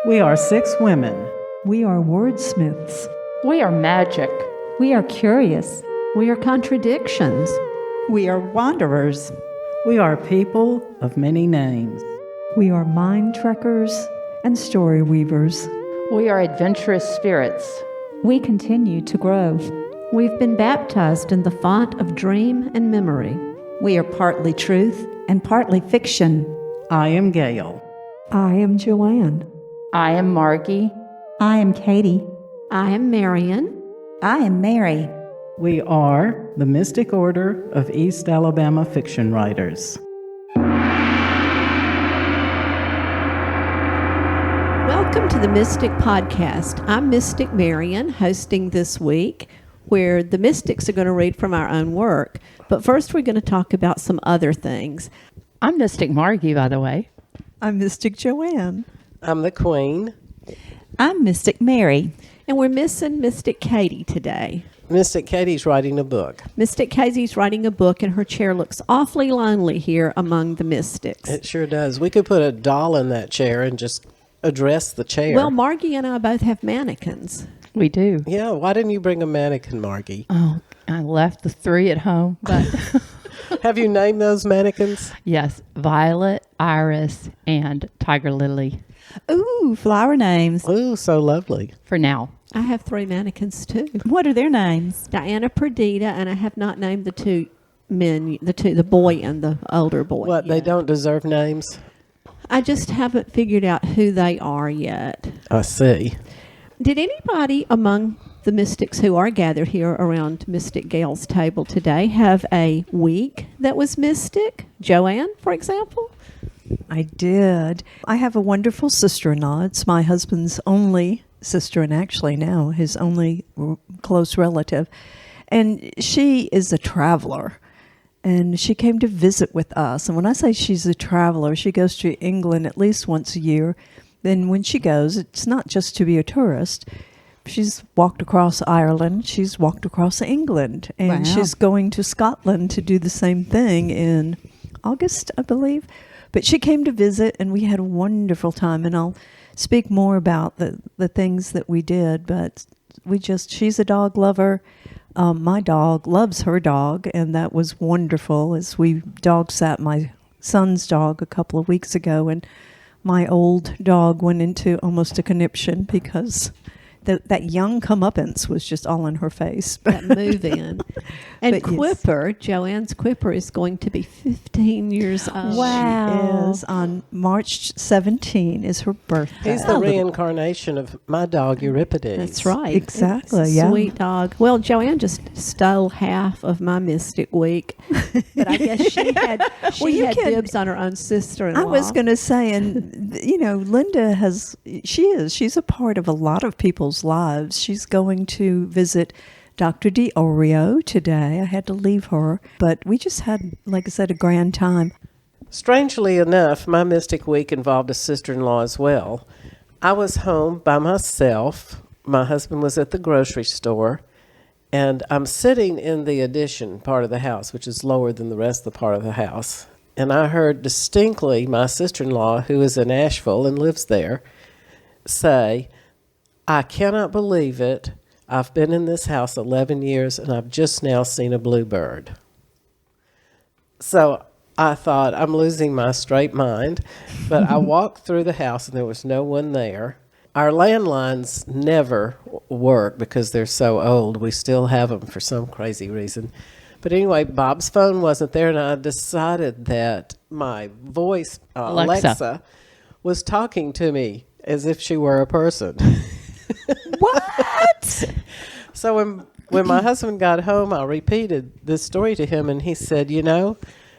We are 6 women. We are wordsmiths. We are magic. We are curious. We are contradictions. We are wanderers. We are people of many names. We are mind trekkers and story weavers. We are adventurous spirits. We continue to grow. We've been baptized in the font of dream and memory. We are partly truth and partly fiction. I am Gail. I am Joanne. I am Margie. I am Katie. I am Marion. I am Mary. We are the Mystic Order of East Alabama Fiction Writers. Welcome to the Mystic Podcast. I'm Mystic Marion, hosting this week, where the Mystics are going to read from our own work. But first, we're going to talk about some other things. I'm Mystic Margie, by the way. I'm Mystic Joanne. I'm the Queen. I'm Mystic Mary. And we're missing Mystic Katie today. Mystic Katie's writing a book. Mystic Katie's writing a book, and her chair looks awfully lonely here among the Mystics. It sure does. We could put a doll in that chair and just address the chair. Well, Margie and I both have mannequins. We do. Yeah, why didn't you bring a mannequin, Margie? Oh, I left the 3 at home, but Have you named those mannequins? yes, Violet, Iris, and Tiger Lily Ooh, flower names. Ooh, so lovely. for now. I have 3 mannequins, too. What are their names? Diana Perdita, and I have not named the 2 men, the boy and the older boy. What, they yet. don't deserve names? I just haven't figured out who they are yet. I see. Did anybody among the mystics who are gathered here around Mystic Gail's table today have a week that was mystic? Joanne, for example? I did. I have a wonderful sister-in-law. It's my husband's only sister, and actually now his only close relative. And she is a traveler. And she came to visit with us. And when I say she's a traveler, she goes to England at least once a year. Then when she goes, it's not just to be a tourist. She's walked across Ireland. She's walked across England. And Wow. she's going to Scotland to do the same thing in August, I believe. But she came to visit, and we had a wonderful time. And I'll speak more about the things that we did. But she's a dog lover. My dog loves her dog, and that was wonderful as we dog sat my son's dog a couple of weeks ago, and my old dog went into almost a conniption because that young comeuppance was just all in her face. That move in. And But yes. Quipper, Joanne's Quipper, is going to be 15 years old. Wow. She is on March 17 is her birthday. He's the reincarnation of my dog, Euripides. That's right. Exactly, It's a yeah. sweet dog. Well, Joanne just stole half of my mystic week, but I guess she had you can- dibs on her own sister-in-law. I was going to say, and Linda she's a part of a lot of people's lives. She's going to visit Dr. DiOrio today. I had to leave her, but we just had, like I said, a grand time. Strangely enough, my mystic week involved a sister-in-law as well. I was home by myself. My husband was at the grocery store, and I'm sitting in the addition part of the house, which is lower than the rest of the part of the house. And I heard distinctly my sister-in-law, who is in Asheville and lives there, say, "I cannot believe it. I've been in this house 11 years, and I've just now seen a bluebird." So I thought, I'm losing my straight mind. But I walked through the house, and there was no one there. Our landlines never work because they're so old. We still have them for some crazy reason. But anyway, Bob's phone wasn't there, and I decided that my voice, Alexa, was talking to me as if she were a person. What? So when my husband got home, I repeated this story to him, and he said,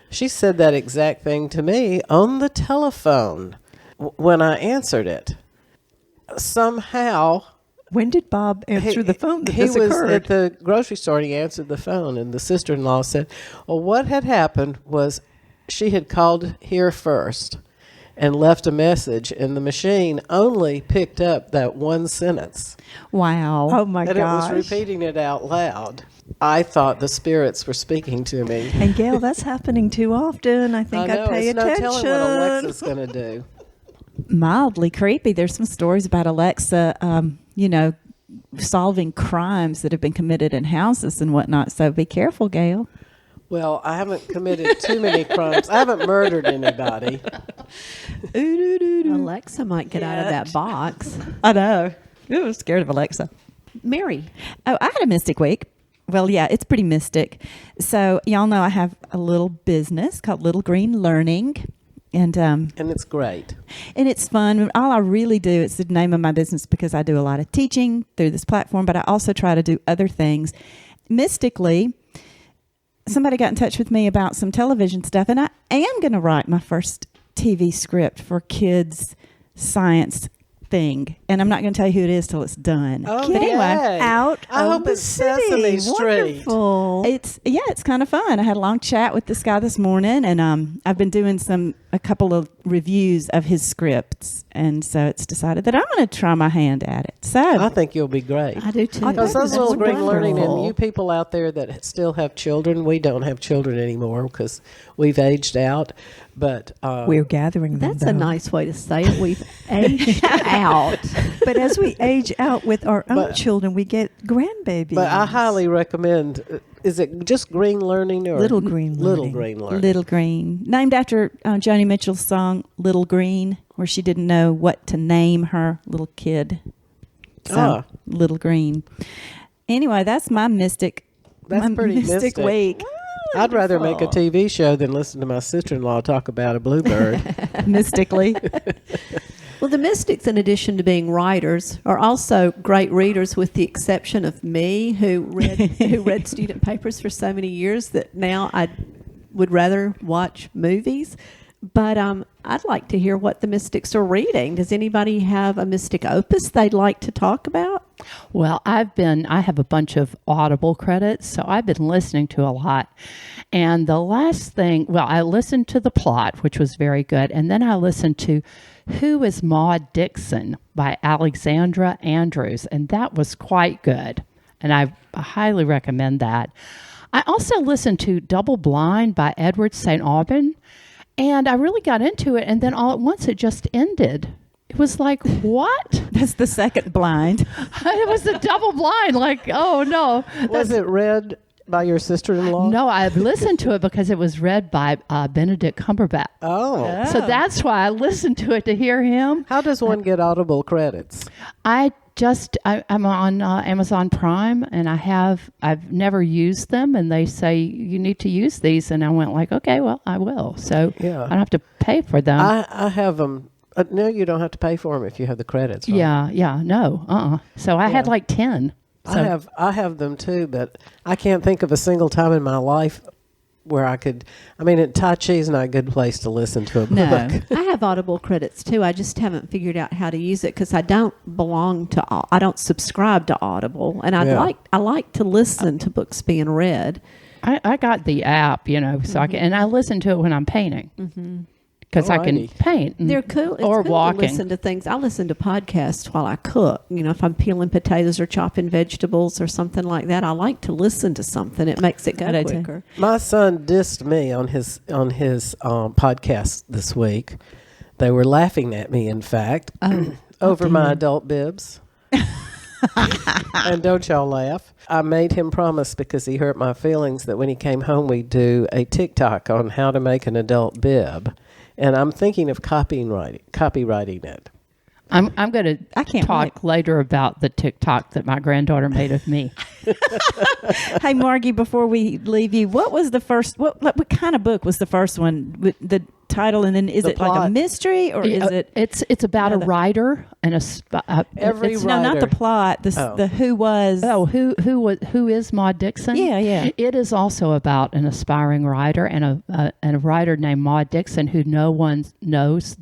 she said that exact thing to me on the telephone when I answered it. Somehow... When did Bob answer the phone that this He was occurred? at the grocery store, and he answered the phone, and the sister-in-law said, well, what had happened was she had called here first and left a message, and the machine only picked up that one sentence. Wow. Oh, my And gosh. it was repeating it out loud. I thought the spirits were speaking to me. And Gail, that's happening too often. I think I know, I'd pay it's attention. no telling what Alexa's going to do. mildly creepy. There's some stories about Alexa, solving crimes that have been committed in houses and whatnot. So be careful, Gail. Well, I haven't committed too many crimes. I haven't murdered anybody. Alexa might get out of that box. I know. I was scared of Alexa. Mary. Oh, I had a mystic week. Well, yeah, it's pretty mystic. So y'all know I have a little business called Little Green Learning. And it's great. And it's fun. All I really do, it's the name of my business because I do a lot of teaching through this platform, but I also try to do other things. Mystically, somebody got in touch with me about some television stuff, and I am going to write my first TV script for kids' science thing. And I'm not going to tell you who it is till it's done. Oh, but anyway, I hope it's Sesame Street. Wonderful. It's kind of fun. I had a long chat with this guy this morning, and I've been doing a couple of reviews of his scripts, and so it's decided that I'm going to try my hand at it. So I think you'll be great. I do too. Because those That's Little Green Learning, and wonderful. you people out there that still have children, we don't have children anymore because we've aged out. But We're gathering them. That's a nice way to say it. We've aged out. But as we age out with our own But- children, we get grandbabies. But I highly recommend. Is it just Green Learning or Little Green Little Learning. Green Learning? Little Green, named after Joni Mitchell's song "Little Green," where she didn't know what to name her little kid. So, Little Green. Anyway, that's my mystic. That's my pretty mystic. week. I'd rather make a TV show than listen to my sister-in-law talk about a bluebird. Mystically. Well, the Mystics, in addition to being writers, are also great readers, with the exception of me, who read student papers for so many years that now I would rather watch movies. But I'd like to hear what the Mystics are reading. Does anybody have a Mystic opus they'd like to talk about? Well, I have a bunch of Audible credits, so I've been listening to a lot. And the last thing, I listened to The Plot, which was very good. And then I listened to Who is Maud Dixon by Alexandra Andrews. And that was quite good. And I highly recommend that. I also listened to Double Blind by Edward St. Aubin. And I really got into it. And then all at once it just ended. It was like, what? That's the second blind. It was the double blind. Like, oh, no. Was it read by your sister-in-law? No, I listened to it because it was read by Benedict Cumberbatch. Oh. So that's why I listened to it, to hear him. How does one get Audible credits? I'm on Amazon Prime, and I've never used them, and they say you need to use these, and I went like, okay, well, I will. So Yeah. I don't have to pay for them. I have them. No, you don't have to pay for them if you have the credits. Right? No. So I had like 10. So I have them too, but I can't think of a single time in my life where I could. I mean, Tai Chi is not a good place to listen to a book. No. I have Audible credits too. I just haven't figured out how to use it because I don't subscribe to Audible, and I like to listen to books being read. I got the app, so I can, and I listen to it when I'm painting. Because I can Alrighty. paint. They're cool. It's or cool walking. to listen to things. I listen to podcasts while I cook. If I'm peeling potatoes or chopping vegetables or something like that, I like to listen to something. It makes it go I do too. quicker. My son dissed me on his podcast this week. They were laughing at me, in fact, over my adult bibs. And don't y'all laugh. I made him promise, because he hurt my feelings, that when he came home we'd do a TikTok on how to make an adult bib. And I'm thinking of copywriting it. I'm going I to can't talk later about the TikTok that my granddaughter made of me. Hey, Margie, before we leave you, what was the first, what kind of book was the first one? With the title, and then is The it like a plot. mystery, or is it? It's about a writer and Every it's- No, not the writer. plot. The who was. Oh, who is Maud Dixon? Yeah. It is also about an aspiring writer and a writer named Maud Dixon who no one knows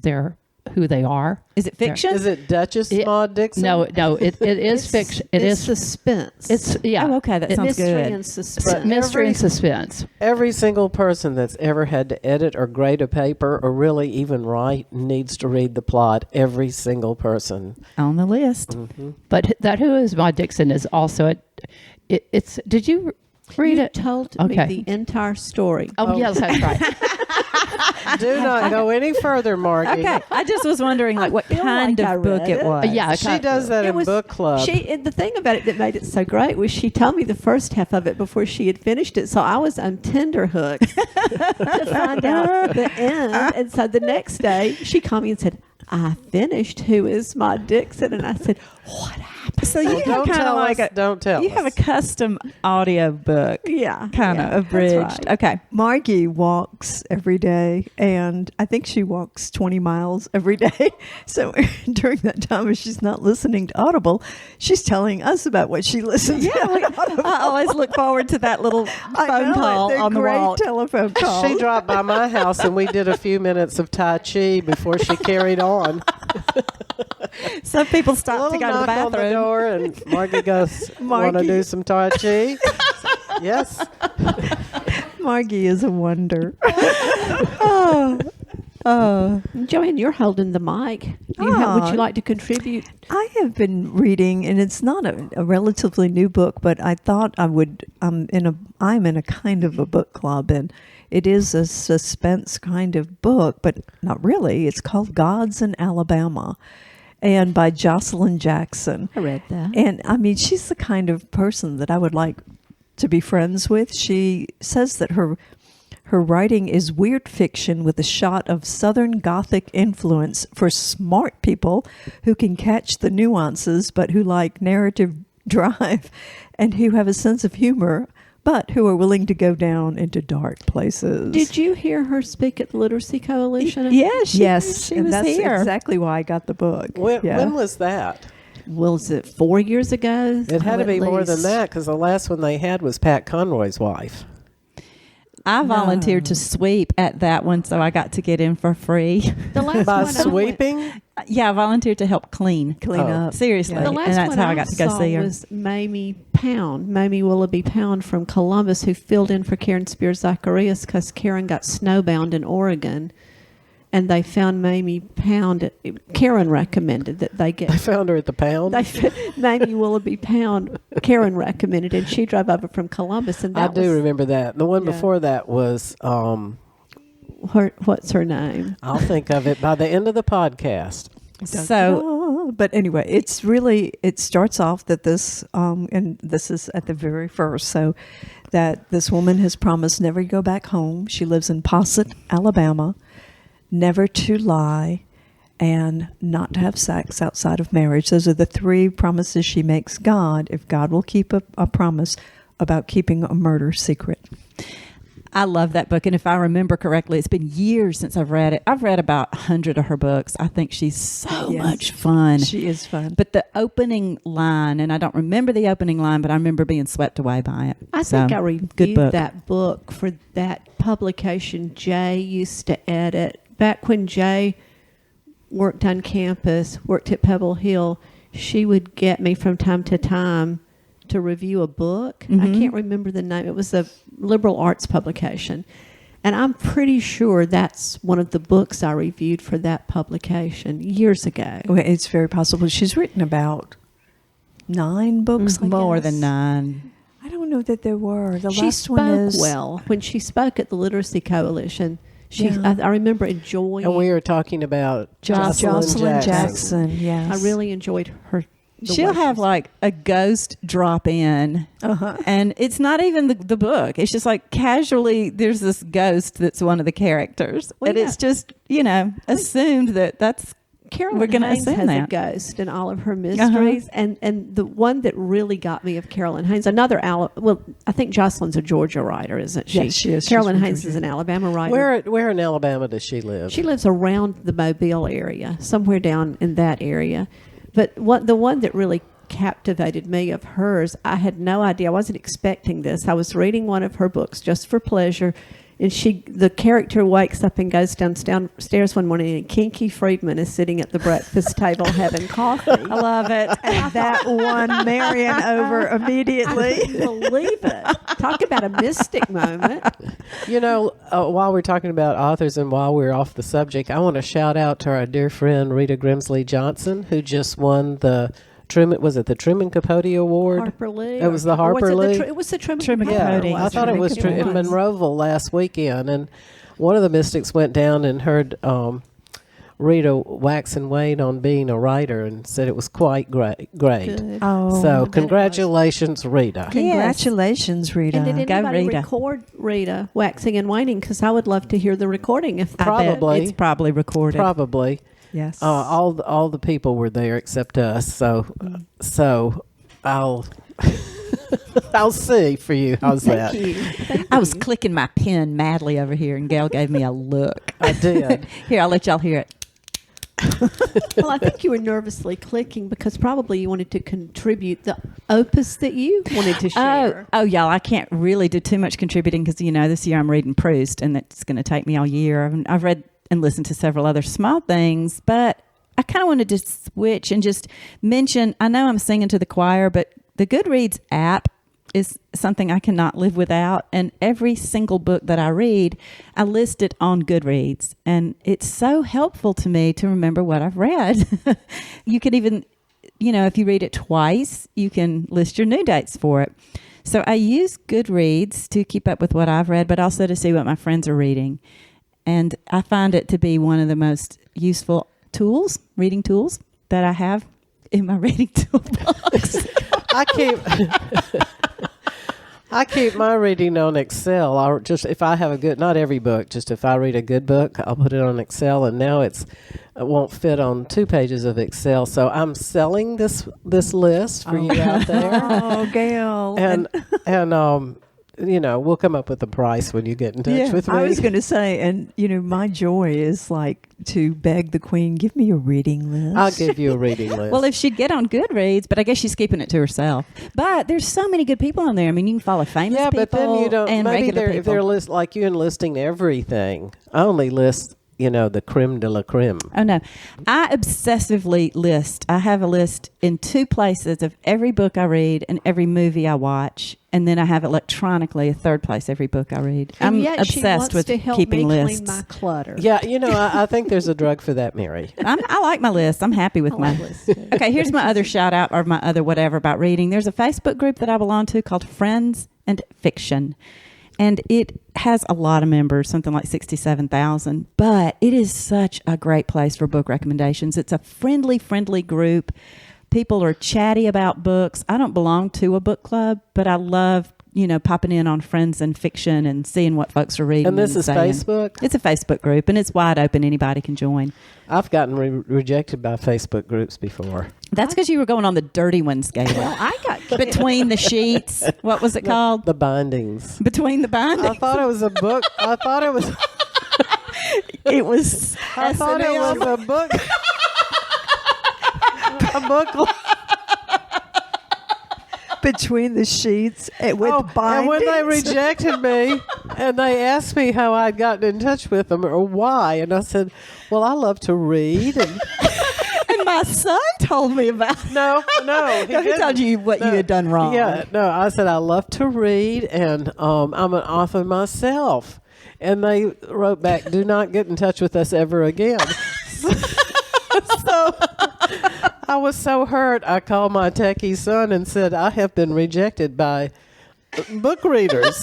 who they are. Is it fiction? Is it Duchess It- Maud Dixon? No, it is fiction. It's suspense. It's yeah. Oh, okay, that sounds mystery good. and suspense. Mystery Every- and suspense. Every single person that's ever had to edit or grade a paper or really even write needs to read the plot. Every single person. On the list. But that Who is Maud Dixon is also it's. Did you Read You it. told Okay. me the entire story. Oh, yes, that's right. Do not go any further, Margie. Okay, I just was wondering like what feel kind like I of book read it it. was. Yeah, She does that in book club. And the thing about it that made it so great was she told me the first half of it before she had finished it. So I was on tenterhooks to find out the end. And so the next day she called me and said, I finished Who Is My Dixon? And I said, what happened? So you Well, have don't kind of tell like us. Don't tell you have a us. custom audio book, Yeah. kind yeah, of that's abridged. right. Okay. Margie walks every day, and I think she walks 20 miles every day. So during that time, if she's not listening to Audible, she's telling us about what she listens to. I always look forward to that little phone call on the great walk. telephone call. She dropped by my house and we did a few minutes of Tai Chi before she carried on. Some people A stop to little go to the knock on the bathroom. door and Margie goes, want to Margie. do some Tai Chi? Yes. Margie is a wonder. Joanne, you're holding the mic. Would you like to contribute? I have been reading, and it's not a relatively new book, but I thought I would. I'm in a kind of a book club, and it is a suspense kind of book, but not really. It's called Gods in Alabama, and by Jocelyn Jackson. I read that. And I mean, she's the kind of person that I would like to be friends with. She says that her writing is weird fiction with a shot of Southern Gothic influence for smart people who can catch the nuances, but who like narrative drive and who have a sense of humor, but who are willing to go down into dark places. Did you hear her speak at the Literacy Coalition? Yes, she and was that's here. exactly why I got the book. When was that? Was it 4 years ago? It had to at be more than least. that because the last one they had was Pat Conroy's wife. I volunteered to sweep at that one, so I got to get in for free. The last By one I went- sweeping? Yeah, I volunteered to help clean Clean Oh. up. Seriously, The last and that's one how I got to go saw see her. was Mamie Willoughby Pound from Columbus, who filled in for Karen Spears Zacharias because Karen got snowbound in Oregon, and they found Mamie Pound. Karen recommended that they get. I found her at the pound. Mamie Willoughby Pound. Karen recommended, and she drove over from Columbus, and I that do was remember that. The one Yeah. before that was, what's her name? I'll think of it by the end of the podcast. So, But anyway, it's really, it starts off that this, and this is at the very first, so that this woman has promised never to go back home. She lives in Posset, Alabama, never to lie, and not to have sex outside of marriage. Those are the three promises she makes God, if God will keep a promise about keeping a murder secret. I love that book, and if I remember correctly, it's been years since I've read it. I've read about 100 of her books. I think she's so Yes. much fun. She is fun. But the opening line, and I don't remember the opening line, but I remember being swept away by it. I So, think I good reviewed book. that book for that publication Jay used to edit. Back when Jay worked on campus, worked at Pebble Hill, she would get me from time to time to review a book. I can't remember the name. It was a liberal arts publication. And I'm pretty sure that's one of the books I reviewed for that publication years ago. Well, it's very possible. She's written about 9 books, I More guess. than 9. I don't know that there were. The She last spoke one is well. When she spoke at the Literacy Coalition, Yeah. I remember enjoying. And we were talking about Jocelyn Jackson. Yes, I really enjoyed her. the She'll way have she- like a ghost drop in, and it's not even the book. It's just like casually, there's this ghost that's one of the characters, Well, and yeah. it's just assumed that's Carolyn we're gonna Haynes assume has that. a ghost in all of her mysteries, and the one that really got me of Carolyn Haynes, I think Jocelyn's a Georgia writer, isn't she? Yes, she is. She's Carolyn from Haynes Georgia. is an Alabama writer. where in Alabama does she live? She lives around the Mobile area, somewhere down in that area. But the one that really captivated me of hers, I had no idea. I wasn't expecting this. I was reading one of her books just for pleasure, and the character wakes up and goes downstairs one morning, and Kinky Friedman is sitting at the breakfast table having coffee. I love it. and that won Marion over I immediately. couldn't believe it. Talk about a mystic moment. You know, while we're talking about authors and while we're off the subject, I want to shout out to our dear friend Rita Grimsley Johnson, who just won the Truman, was it the Truman Capote Award? Harper Lee. It was the or Harper was Lee? It was the Truman Truman Capote. Capote. Yeah, I thought it was Truman in Capote. Monroeville last weekend, and one of the mystics went down and heard Rita wax and wane on being a writer and said it was quite great. Good. Oh, So congratulations, Rita. congratulations, Rita. And did Go, anybody Rita. record Rita waxing and waning? Because I would love to hear the recording. If I bet Probably. it's probably recorded. Probably. Yes. All the people were there except us. So I'll I'll see for you. How's that? Thank you. Thank I was you. clicking my pen madly over here, and Gail gave me a look. I did. Here, I'll let y'all hear it. Well, I think you were nervously clicking because probably you wanted to contribute the opus that you wanted to share. Oh, y'all, I can't really do too much contributing because, this year I'm reading Proust, and that's going to take me all year. I've read and listened to several other small things, but I kind of wanted to switch and just mention, I know I'm singing to the choir, but the GoodReads app is something I cannot live without. And every single book that I read, I list it on GoodReads. And it's so helpful to me to remember what I've read. You can even, if you read it twice, you can list your new dates for it. So I use GoodReads to keep up with what I've read, but also to see what my friends are reading. And I find it to be one of the most useful reading tools that I have in my reading toolbox. I keep my reading on Excel. If I have a good, not every book, just if I read a good book, I'll put it on Excel. And now it won't fit on 2 pages of Excel. So I'm selling this list for you out there. Oh, Gail. And we'll come up with a price when you get in touch with me. I was going to say, and my joy is like to beg the Queen, give me a reading list. I'll give you a reading list. Well, if she'd get on GoodReads, but I guess she's keeping it to herself. But there's so many good people on there. I mean, you can follow famous people but then you don't. and Maybe regular if they're people. like you enlisting everything. I only list the creme de la creme. Oh, no. I obsessively list. I have a list in 2 places of every book I read and every movie I watch. And then I have electronically a 3rd place every book I read. And I'm yet she obsessed wants with to help keeping me lists. clean my clutter. Yeah, I think there's a drug for that, Mary. I like my list. I'm happy with I my like lists too. Okay, here's my other shout out or my other whatever about reading. There's a Facebook group that I belong to called Friends and Fiction. And it has a lot of members, something like 67,000. But it is such a great place for book recommendations. It's a friendly group. People are chatty about books. I don't belong to a book club, but I love popping in on Friends and Fiction and seeing what folks are reading. And this is saying. Facebook? It's a Facebook group, and it's wide open. Anybody can join. I've gotten rejected by Facebook groups before. That's because you were going on the dirty one scale. Well, I got Between the sheets. What was it called? The bindings. Between the bindings. I thought it was a book. I thought it was a book. A book. Between the sheets with bindings. And when they rejected me, and they asked me how I'd gotten in touch with them or why, and I said, "Well, I love to read." And My son told me about no, he didn't. told you what you had done wrong. Yeah, no, I said I love to read, and I'm an author myself. And they wrote back, "Do not get in touch with us ever again." So I was so hurt. I called my techie son and said, "I have been rejected by book readers,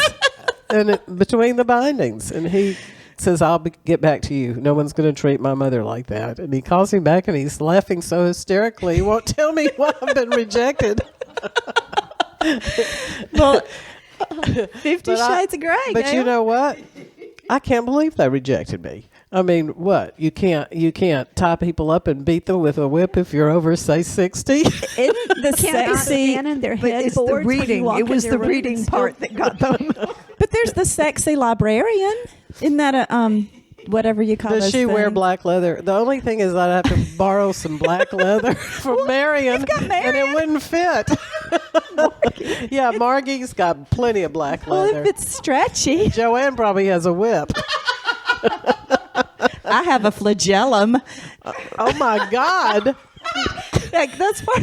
and between the bindings." And he says, get back to you. No one's going to treat my mother like that. And he calls me back, and he's laughing so hysterically. He won't tell me why I've been rejected. Well, 50 But Shades of Grey. But Gail. you know what? I can't believe they rejected me. I mean, what? You can't tie people up and beat them with a whip if you're over, say, 60? Isn't the Can't sexy? stand in their But it's the headboards when you reading. walk It was in the their room reading and part that got them. But there's the sexy librarian. Isn't that a whatever you call Does those she wear things? black leather? The only thing is I'd have to borrow some black leather from Marion, and it wouldn't fit. Yeah, Margie's got plenty of black Well, leather. if it's stretchy, Joanne probably has a whip. I have a flagellum. Oh my God! That's part.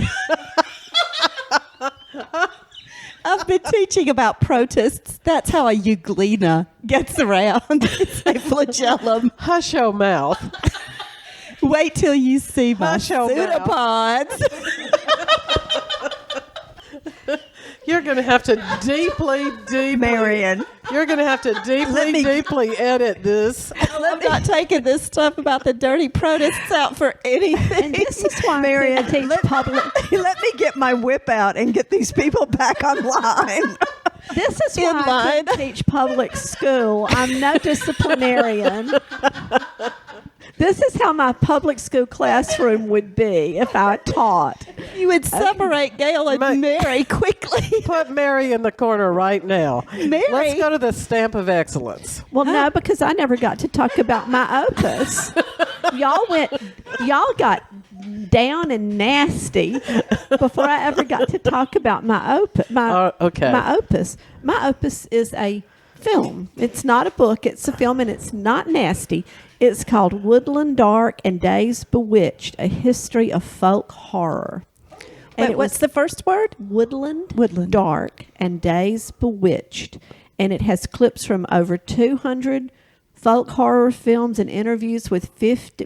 I've been teaching about protists. That's how a euglena gets around. It's a flagellum. Hush your mouth. Wait till you see my Hush your mouth. pseudopods. You're going to have to deeply. Marion. You're going to have to deeply edit this. I'm not taking this stuff about the dirty protists out for anything. And this is why Marion, I teach public. let me get my whip out and get these people back online. This is why I couldn't teach public school. I'm no disciplinarian. This is how my public school classroom would be if I taught. You would separate Gail and Mary quickly. Put Mary in the corner right now. Mary? Let's go to the stamp of excellence. Well, no, because I never got to talk about my opus. Y'all got down and nasty before I ever got to talk about my opus. Okay. My opus. My opus is a film. It's not a book. It's a film, and it's not nasty. It's called Woodland Dark and Days Bewitched: A History of Folk Horror. And Wait, what's the first word? Woodland Woodland. Dark and Days Bewitched. And it has clips from over 200 folk horror films and interviews with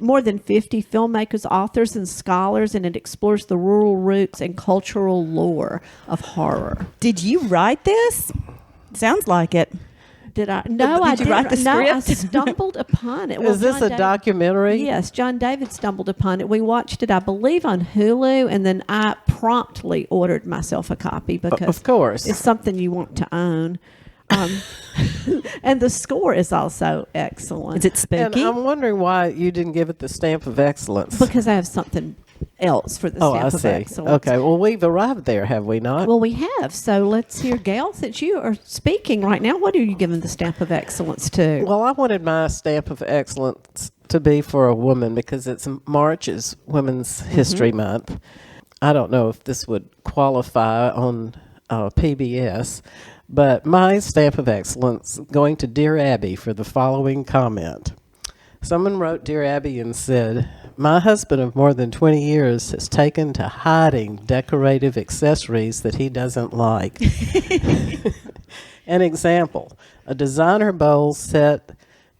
more than 50 filmmakers, authors, and scholars, and it explores the rural roots and cultural lore of horror. Did you write this? Sounds like it. Did I? No, I Did you write the No, I script? stumbled upon it. Is this a documentary? Yes, John David stumbled upon it. We watched it, I believe, on Hulu, and then I promptly ordered myself a copy because, of course, it's something you want to own. And the score is also excellent. Is it spooky? And I'm wondering why you didn't give it the stamp of excellence. Because I have something else for the stamp of see. excellence. Okay, well, we've arrived there, have we not? Well, we have. So let's hear, Gail, since you are speaking right now, what are you giving the stamp of excellence to? Well, I wanted my stamp of excellence to be for a woman because March is Women's History Month. I don't know if this would qualify on PBS, but my stamp of excellence going to Dear Abby for the following comment. Someone wrote Dear Abby and said, "My husband of more than 20 years has taken to hiding decorative accessories that he doesn't like." An example, a designer bowl set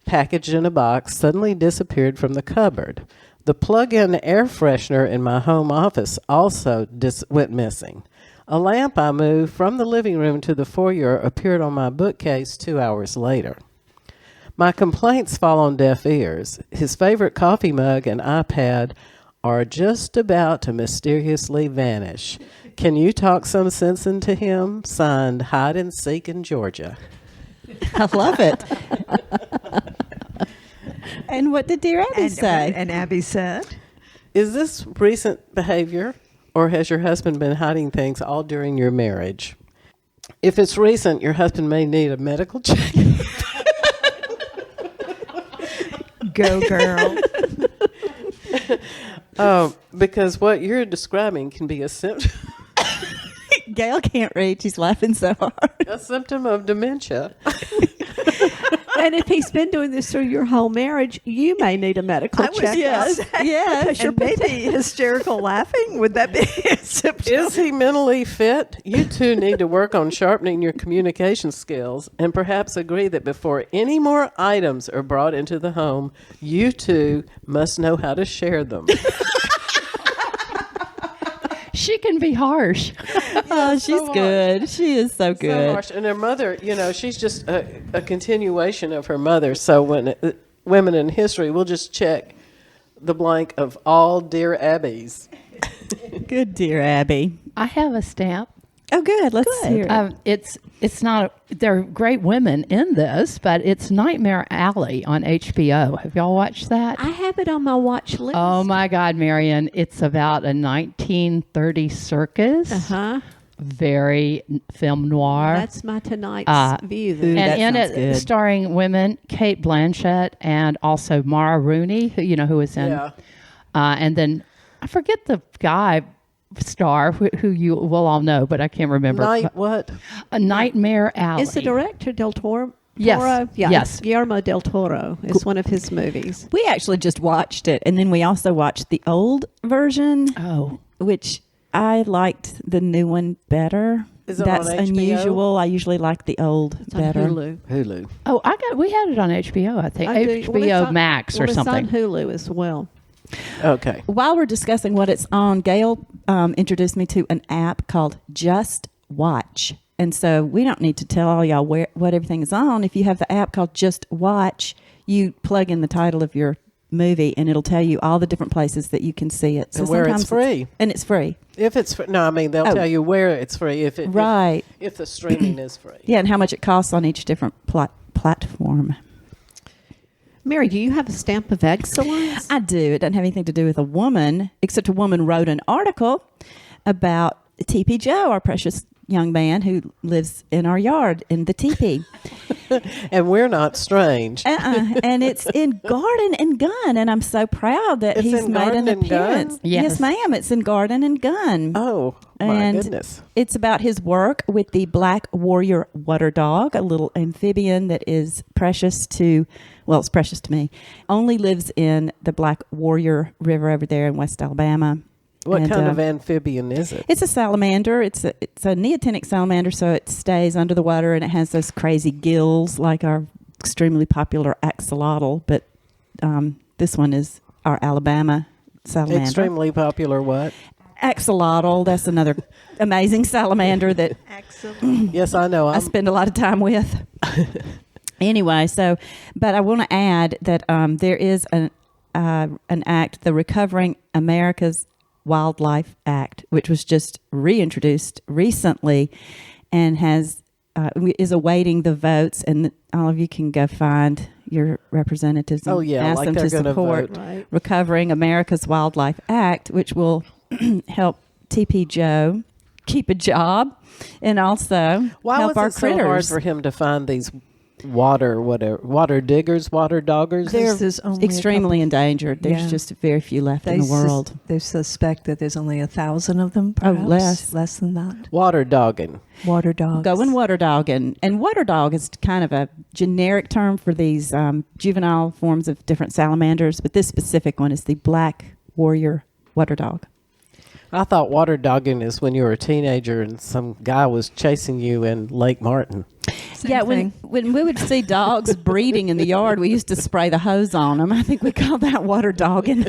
packaged in a box suddenly disappeared from the cupboard. The plug-in air freshener in my home office also went missing. A lamp I moved from the living room to the foyer appeared on my bookcase 2 hours later. My complaints fall on deaf ears. His favorite coffee mug and iPad are just about to mysteriously vanish. Can you talk some sense into him? Signed, Hide and Seek in Georgia. I love it. And what did Dear Abby say? And Abby said, Is this recent behavior, or has your husband been hiding things all during your marriage? If it's recent, your husband may need a medical check. "Go, girl." Because what you're describing can be a symptom Gail can't read. She's laughing so hard. of dementia. And if he's been doing this through your whole marriage, you may need a medical check. Yes. And maybe hysterical laughing, would that be a symptom? Is he mentally fit? You two need to work on sharpening your communication skills and perhaps agree that before any more items are brought into the home, you two must know how to share them. She can be harsh. Oh, she's good. She is so So good. harsh. And her mother, she's just a continuation of her mother. So when Women in History, we'll just check the blank of all Dear Abbies. Good, Dear Abby. I have a stamp. Oh, good. Let's hear it. It's not. They're great women in this, but it's Nightmare Alley on HBO. Have y'all watched that? I have it on my watch list. Oh my God, Marion! It's about a 1930 circus. Very film noir. That's my tonight's view. Then. And in sounds it, good. starring women, Kate Blanchett and also Mara Rooney, who was in. Yeah. And then I forget the guy star who you will all know, but I can't remember. What? A Nightmare Alley. Is the director Del Toro? Yes. Yeah, Yes. Guillermo del Toro is one of his movies. We actually just watched it, and then we also watched the old version, Oh. which I liked the new one better. Is it That's on HBO? unusual. I usually like the old It's on better. Hulu. Oh, we had it on HBO, I think. I do. HBO Well, it's on- Max or well, something. It's on Hulu as well. Okay. While we're discussing what it's on, Gail introduced me to an app called Just Watch. And so we don't need to tell all y'all what everything is on. If you have the app called Just Watch, you plug in the title of your movie and it'll tell you all the different places that you can see it. So and where it's free. And it's free. If it's free. No, I mean, they'll tell you where it's free. If the streaming is free. Yeah, and how much it costs on each different platform. Mary, do you have a stamp of excellence? I do. It doesn't have anything to do with a woman, except a woman wrote an article about Teepee Joe, our precious young man who lives in our yard in the teepee. And we're not strange. And it's in Garden and Gun, and I'm so proud that he's made an appearance. Yes, ma'am. It's in Garden and Gun. Oh, my goodness. It's about his work with the Black Warrior Water Dog, a little amphibian that is precious to, well, it's precious to me. Only lives in the Black Warrior River over there in West Alabama. What kind of amphibian is it? It's a salamander. It's a neotenic salamander, so it stays under the water, and it has those crazy gills like our extremely popular axolotl. But this one is our Alabama salamander. Extremely popular what? Axolotl. That's another amazing salamander that Yes, I know. I spend a lot of time with. Anyway, but I want to add that there is an act, the Recovering America's Wildlife Act, which was just reintroduced recently and is awaiting the votes, and all of you can go find your representatives and ask them to support Recovering America's Wildlife Act, which will help TP Joe keep a job and also help our critters. Why was it so hard for him to find these water diggers, water doggers? They're extremely endangered. There's just very few left in the world. They suspect that there's only 1,000 of them, perhaps. Less than that. Water dogging. Water dogs. Going water dogging. And water dog is kind of a generic term for these juvenile forms of different salamanders, but this specific one is the Black Warrior Water Dog. I thought water dogging is when you were a teenager and some guy was chasing you in Lake Martin. When we would see dogs breeding in the yard, we used to spray the hose on them. I think we called that water dogging.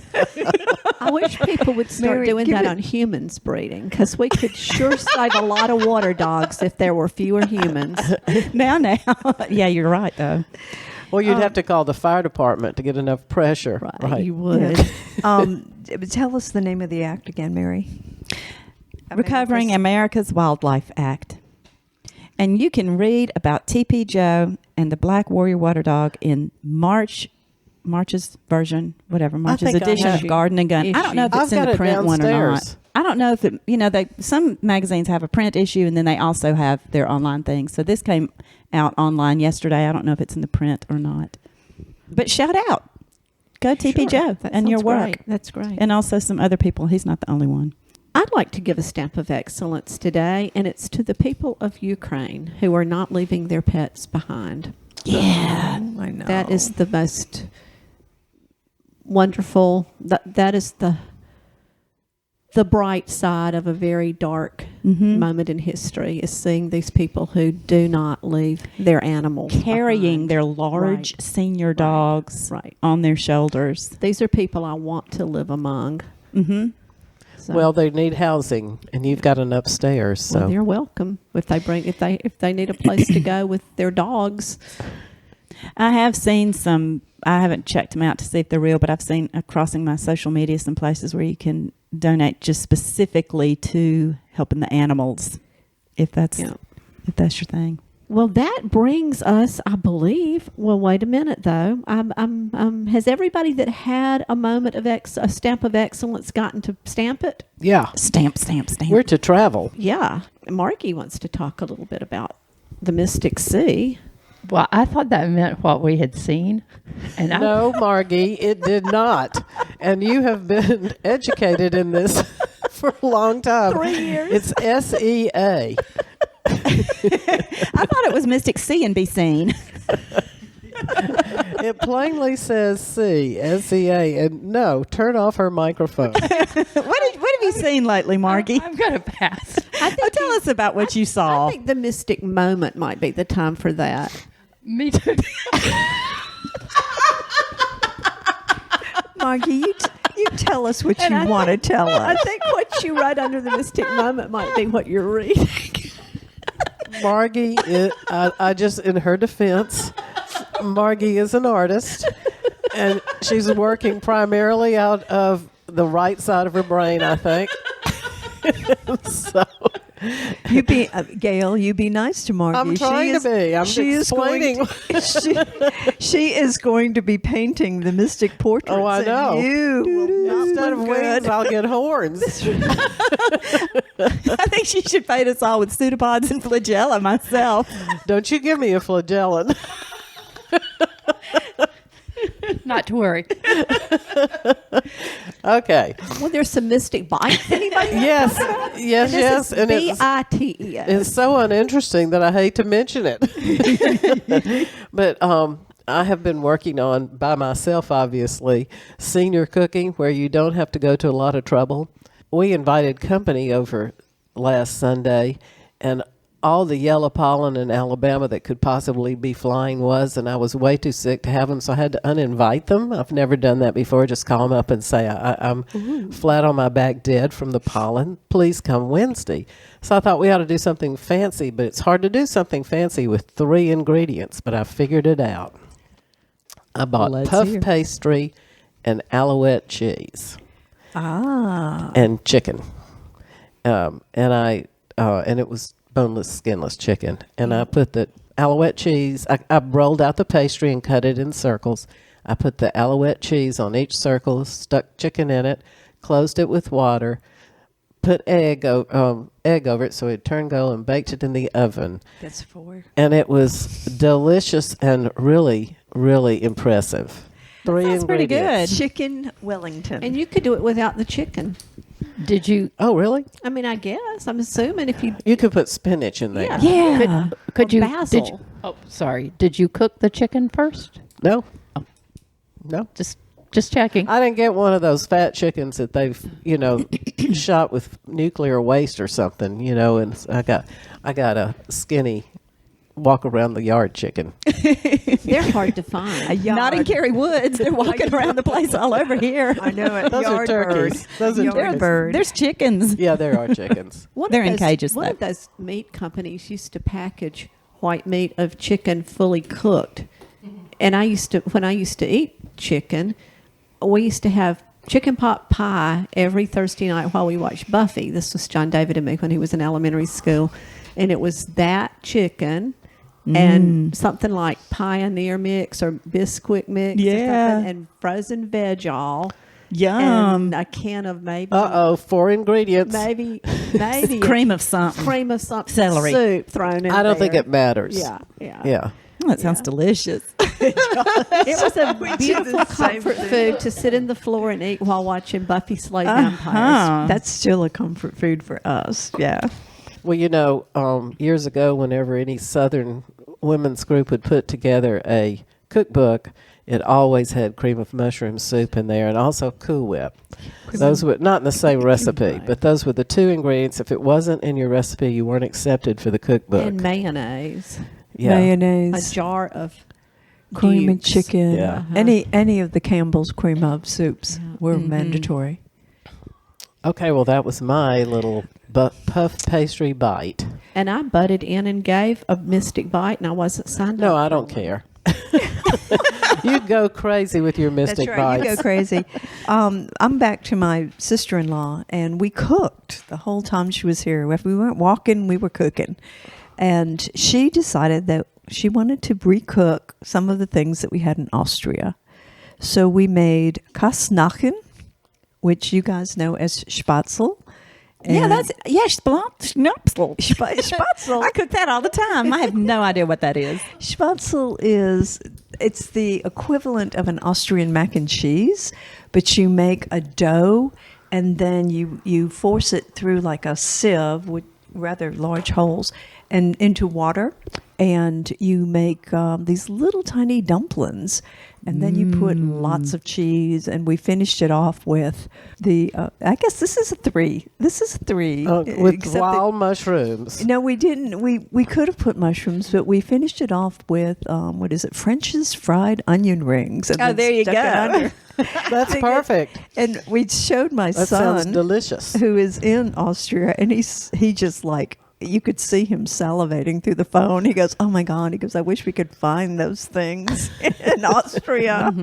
I wish people would start doing that on humans breeding, because we could sure save a lot of water dogs if there were fewer humans. Now. Yeah, you're right, though. Well, you'd have to call the fire department to get enough pressure. Right. You would. Tell us the name of the act again, Mary. Recovering America's Wildlife Act. And you can read about TP Joe and the Black Warrior Water Dog in March's version, March's edition of Garden and Gun. I don't know if it's in the print one or not. I don't know if it, some magazines have a print issue and then they also have their online things. So this came out online yesterday. I don't know if it's in the print or not. But shout out. Go TP Joe and your work. Great. That's great. And also some other people. He's not the only one. I'd like to give a stamp of excellence today, and it's to the people of Ukraine who are not leaving their pets behind. Yeah, I know. That is the most wonderful. That is the bright side of a very dark moment in history, is seeing these people who do not leave their animals carrying behind. Their large senior dogs on their shoulders. These are people I want to live among. Mm-hmm. So. Well, they need housing, and you've got an upstairs. So they're welcome if they need a place to go with their dogs. I have seen some. I haven't checked them out to see if they're real, but I've seen crossing my social media some places where you can donate just specifically to helping the animals, if that's your thing. Well, that brings us, I believe. Well, wait a minute though. Has everybody that had a moment of a stamp of excellence gotten to stamp it? Yeah, stamp. We're to travel. Yeah, Margie wants to talk a little bit about the Mystic Sea. Well, I thought that meant what we had seen. And no, Margie, it did not. And you have been educated in this for a long time. 3 years. It's SEA. I thought it was Mystic Sea and Be Seen. It plainly says SEA. And no, turn off her microphone. What have you seen lately, Margie? I'm going to pass. Tell us about what you saw. I think the Mystic Moment might be the time for that. Me too. Margie, you tell us what you want to tell us. I think what you write under the Mystic Moment might be what you're reading. Margie, I just, in her defense, Margie is an artist, and she's working primarily out of the right side of her brain, I think. So You be Gail. You be nice to Margie. I'm trying to be. I'm explaining. She is going to be painting the mystic portraits. Oh, I know. And you will not Instead of look wings, good. I'll get horns. I think she should paint us all with pseudopods and flagella myself. Don't you give me a flagellum. Not to worry. Okay. Well, there's some mystic bites. Anybody? Yes. Yes. And B-I-T-E-S. it's so uninteresting that I hate to mention it. But I have been working on, by myself, obviously, senior cooking, where you don't have to go to a lot of trouble. We invited company over last Sunday, and all the yellow pollen in Alabama that could possibly be flying was, and I was way too sick to have them, so I had to uninvite them. I've never done that before. Just call them up and say, I'm flat on my back dead from the pollen. Please come Wednesday. So I thought we ought to do something fancy, but it's hard to do something fancy with 3 ingredients, but I figured it out. I bought Let's puff hear. pastry and alouette cheese and chicken. And it was boneless, skinless chicken. And I put the alouette cheese, I rolled out the pastry and cut it in circles. I put the alouette cheese on each circle, stuck chicken in it, closed it with water, put egg over it so it turned gold, and baked it in the oven. That's 4. And it was delicious and really, really impressive. 3 Sounds pretty ingredients. good. Chicken Wellington. And you could do it without the chicken. Did you? Oh, really? I mean, I guess. I'm assuming if you... You could put spinach in there. Yeah. Yeah. Could Or you? basil. Did you? Oh, sorry. Did you cook the chicken first? No. No. Just checking. I didn't get one of those fat chickens that they've, shot with nuclear waste or something, and I got a skinny walk around the yard chicken. They're hard to find. Not in Cary Woods. They're walking around the place all over here. I know it. Those are turkeys. Those are Yard turkeys. bird. There's chickens. Yeah, there are chickens. They're in cages, One though. of those meat companies used to package white meat of chicken fully cooked. And when I used to eat chicken, we used to have chicken pot pie every Thursday night while we watched Buffy. This was John David and me when he was in elementary school. And it was that chicken and something like Pioneer mix or Bisquick mix or Yeah. something, and frozen veg all. Yum. And a can of maybe 4 ingredients. maybe Cream of something. cream of something, Celery. soup thrown in. I don't think there. it matters. Yeah. Yeah. Oh, that sounds delicious. It was a beautiful comfort food to sit in the floor and eat while watching Buffy slay vampires. That's still a comfort food for us. Yeah. Well, years ago, whenever any Southern women's group would put together a cookbook, it always had cream of mushroom soup in there, and also Cool Whip. Those were not in the same recipe, but those were the 2 ingredients. If it wasn't in your recipe, you weren't accepted for the cookbook. And mayonnaise, Yeah. a Mayonnaise, jar of cream and Dukes. chicken. Yeah. Any of the Campbell's cream of soups were mandatory. Okay, well, that was my little puff pastry bite. And I butted in and gave a mystic bite, and I wasn't signed No, up. I don't care. You go crazy with your mystic That's right. bites. You go crazy. I'm back to my sister-in-law, and we cooked the whole time she was here. If we weren't walking, we were cooking. And she decided that she wanted to recook some of the things that we had in Austria. So we made Kastnachen, which you guys know as Spatzel. Yeah, And- that's Schnapsel. Spatzel. I cook that all the time. I have no idea what that is. Spatzel it's the equivalent of an Austrian mac and cheese, but you make a dough and then you force it through like a sieve with rather large holes and into water, and you make these little tiny dumplings, and then you put lots of cheese, and we finished it off with the I guess this is a 3. This is a 3. With except that- wild mushrooms. no, we didn't. We could have put mushrooms, but we finished it off with what is it? French's fried onion rings. And Oh, then there you stuck it go. under. That's perfect. And we showed my That sounds son, delicious. who is in Austria, and he just like you could see him salivating through the phone. He goes, "Oh my God!" He goes, "I wish we could find those things in Austria."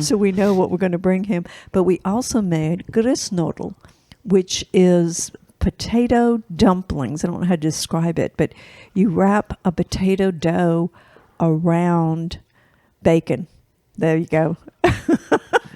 So we know what we're going to bring him. But we also made Grissnodel, which is potato dumplings. I don't know how to describe it, but you wrap a potato dough around bacon. There you go.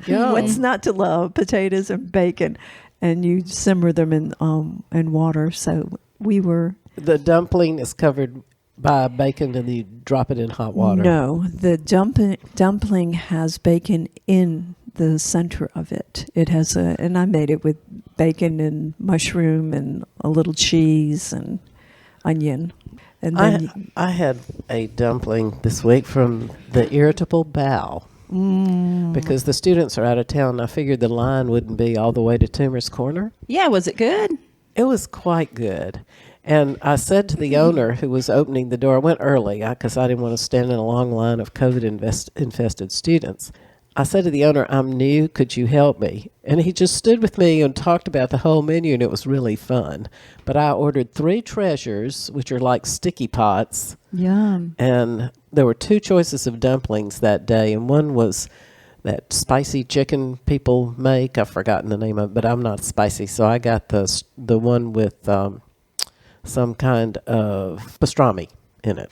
What's not to love? Potatoes and bacon, and you simmer them in water. So the dumpling is covered by bacon, and you drop it in hot water. No, the dumpling has bacon in the center of it. It has and I made it with bacon and mushroom and a little cheese and onion. And then I had a dumpling this week from the Irritable Bow. Because the students are out of town, I figured the line wouldn't be all the way to Toomer's Corner. Yeah, was it good? It was quite good. And I said to the owner who was opening the door, I went early because I didn't want to stand in a long line of COVID-infested students. I said to the owner, "I'm new, could you help me?" And he just stood with me and talked about the whole menu, and it was really fun. But I ordered 3 treasures, which are like sticky pots. Yum. And there were 2 choices of dumplings that day, and one was that spicy chicken people make. I've forgotten the name of it, but I'm not spicy, so I got the one with some kind of pastrami in it.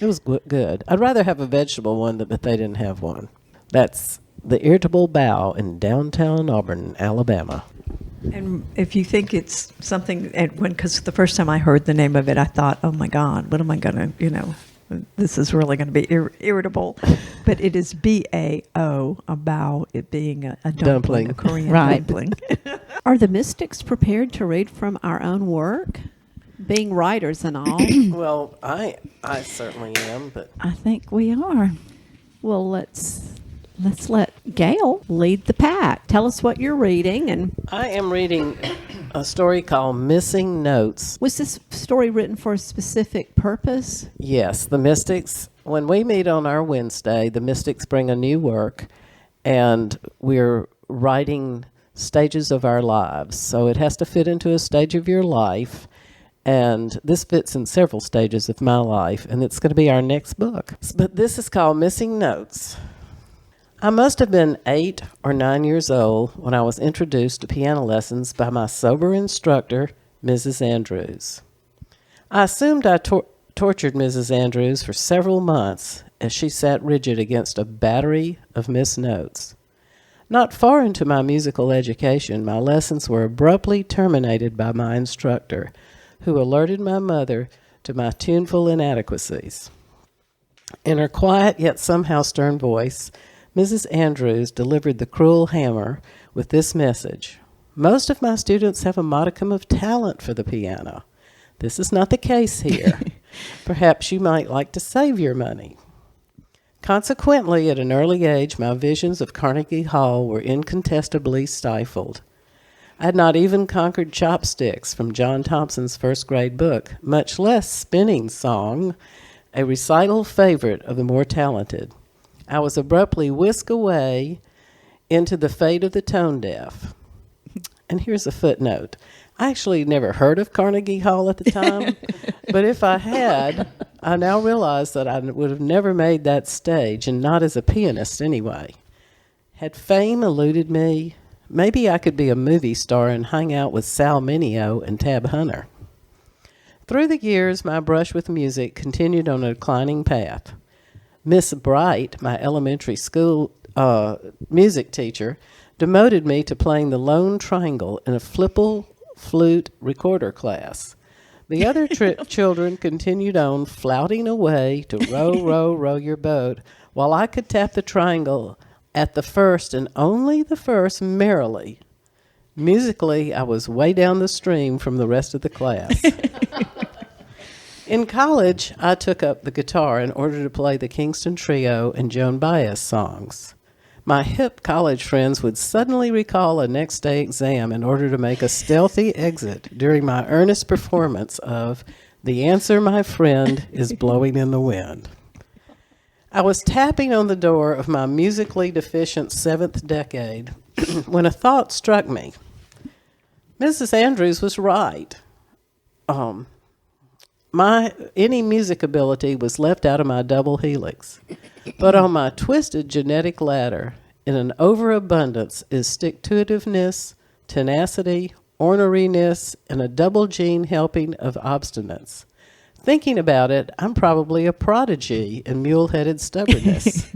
It was good. I'd rather have a vegetable one, but they didn't have one. That's the Irritable Bow in downtown Auburn, Alabama. And if you think it's something, because the first time I heard the name of it, I thought, "Oh my God, what am I going to, this is really going to be irritable." But it is BAO, a bow, it being a dumpling, a Korean dumpling. Are the mystics prepared to read from our own work? Being writers and all. Well, I certainly am, but I think we are. Well, let's let Gail lead the pack. Tell us what you're reading. And I am reading a story called Missing Notes. was this story written for a specific purpose? Yes, the Mystics, when we meet on our Wednesday, the Mystics bring a new work, and we're writing stages of our lives. So it has to fit into a stage of your life, and this fits in several stages of my life, and it's going to be our next book. But this is called Missing Notes. I must have been 8 or 9 years old when I was introduced to piano lessons by my sober instructor, Mrs. Andrews. I assumed I tortured Mrs. Andrews for several months as she sat rigid against a battery of missed notes. Not far into my musical education, my lessons were abruptly terminated by my instructor, who alerted my mother to my tuneful inadequacies. In her quiet yet somehow stern voice, Mrs. Andrews delivered the cruel hammer with this message: "Most of my students have a modicum of talent for the piano. This is not the case here. Perhaps you might like to save your money." Consequently, at an early age, my visions of Carnegie Hall were incontestably stifled. I had not even conquered chopsticks from John Thompson's first grade book, much less spinning song, a recital favorite of the more talented. I was abruptly whisked away into the fate of the tone deaf. And here's a footnote. I actually never heard of Carnegie Hall at the time, but if I had, I now realize that I would have never made that stage, and not as a pianist anyway. Had fame eluded me, maybe I could be a movie star and hang out with Sal Mineo and Tab Hunter. Through the years, my brush with music continued on a declining path. Miss Bright, my elementary school music teacher, demoted me to playing the lone triangle in a flipple flute recorder class. The other children continued on flouting away to row, row, row your boat, while I could tap the triangle at the first and only the first merrily. Musically, I was way down the stream from the rest of the class. In college, I took up the guitar in order to play the Kingston Trio and Joan Baez songs. My hip college friends would suddenly recall a next day exam in order to make a stealthy exit during my earnest performance of "The Answer, My Friend, is Blowing in the Wind." I was tapping on the door of my musically deficient 7th decade when a thought struck me. Mrs. Andrews was right. any music ability was left out of my double helix. But on my twisted genetic ladder, in an overabundance is stick-to-itiveness, tenacity, orneriness, and a double gene helping of obstinance. Thinking about it, I'm probably a prodigy in mule-headed stubbornness.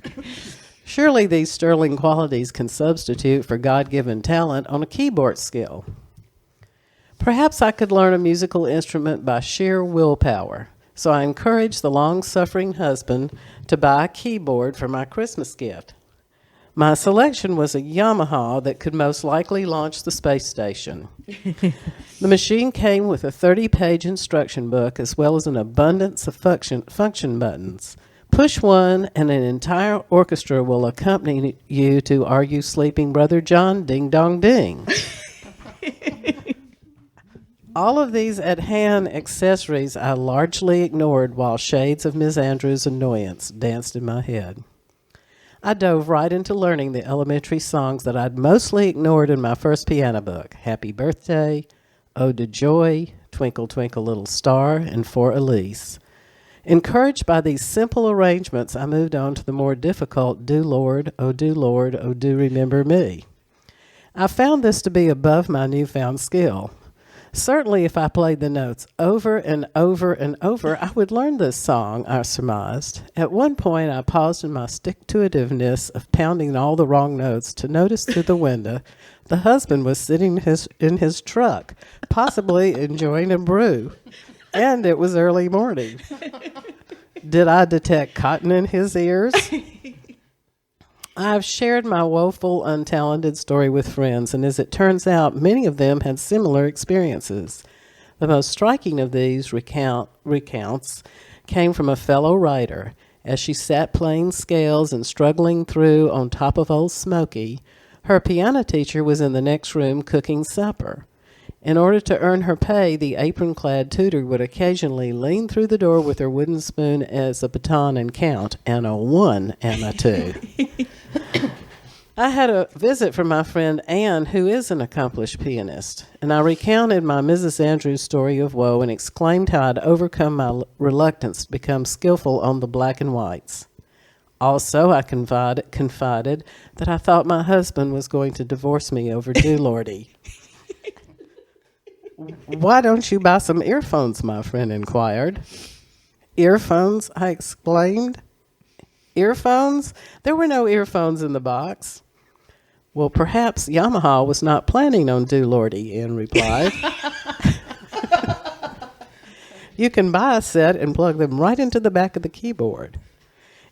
Surely these sterling qualities can substitute for God-given talent on a keyboard skill. Perhaps I could learn a musical instrument by sheer willpower, so I encouraged the long-suffering husband to buy a keyboard for my Christmas gift. My selection was a Yamaha that could most likely launch the space station. The machine came with a 30-page instruction book as well as an abundance of function buttons. Push one and an entire orchestra will accompany you to Are You Sleeping, Brother John? Ding Dong Ding. All of these at-hand accessories I largely ignored while shades of Miss Andrews' annoyance danced in my head. I dove right into learning the elementary songs that I'd mostly ignored in my first piano book, Happy Birthday, Ode to Joy, Twinkle Twinkle Little Star, and For Elise. Encouraged by these simple arrangements, I moved on to the more difficult Do Lord, oh do remember me. I found this to be above my newfound skill. Certainly, if I played the notes over and over and over, I would learn this song, I surmised. At one point, I paused in my stick-to-itiveness of pounding all the wrong notes to notice through the window the husband was sitting in his truck, possibly enjoying a brew, and it was early morning. Did I detect cotton in his ears? I've shared my woeful, untalented story with friends, and as it turns out, many of them had similar experiences. The most striking of these recounts came from a fellow writer. As she sat playing scales and struggling through on top of Old Smoky, her piano teacher was in the next room cooking supper. In order to earn her pay, the apron-clad tutor would occasionally lean through the door with her wooden spoon as a baton and count, and a 1 and a 2. I had a visit from my friend Anne, who is an accomplished pianist, and I recounted my Mrs. Andrews story of woe and exclaimed how I'd overcome my reluctance to become skillful on the black and whites. Also, I confided that I thought my husband was going to divorce me over Doolordy. Why don't you buy some earphones, my friend inquired. Earphones? I exclaimed. Earphones? There were no earphones in the box. Well, perhaps Yamaha was not planning on Doolordy, Ann replied. You can buy a set and plug them right into the back of the keyboard.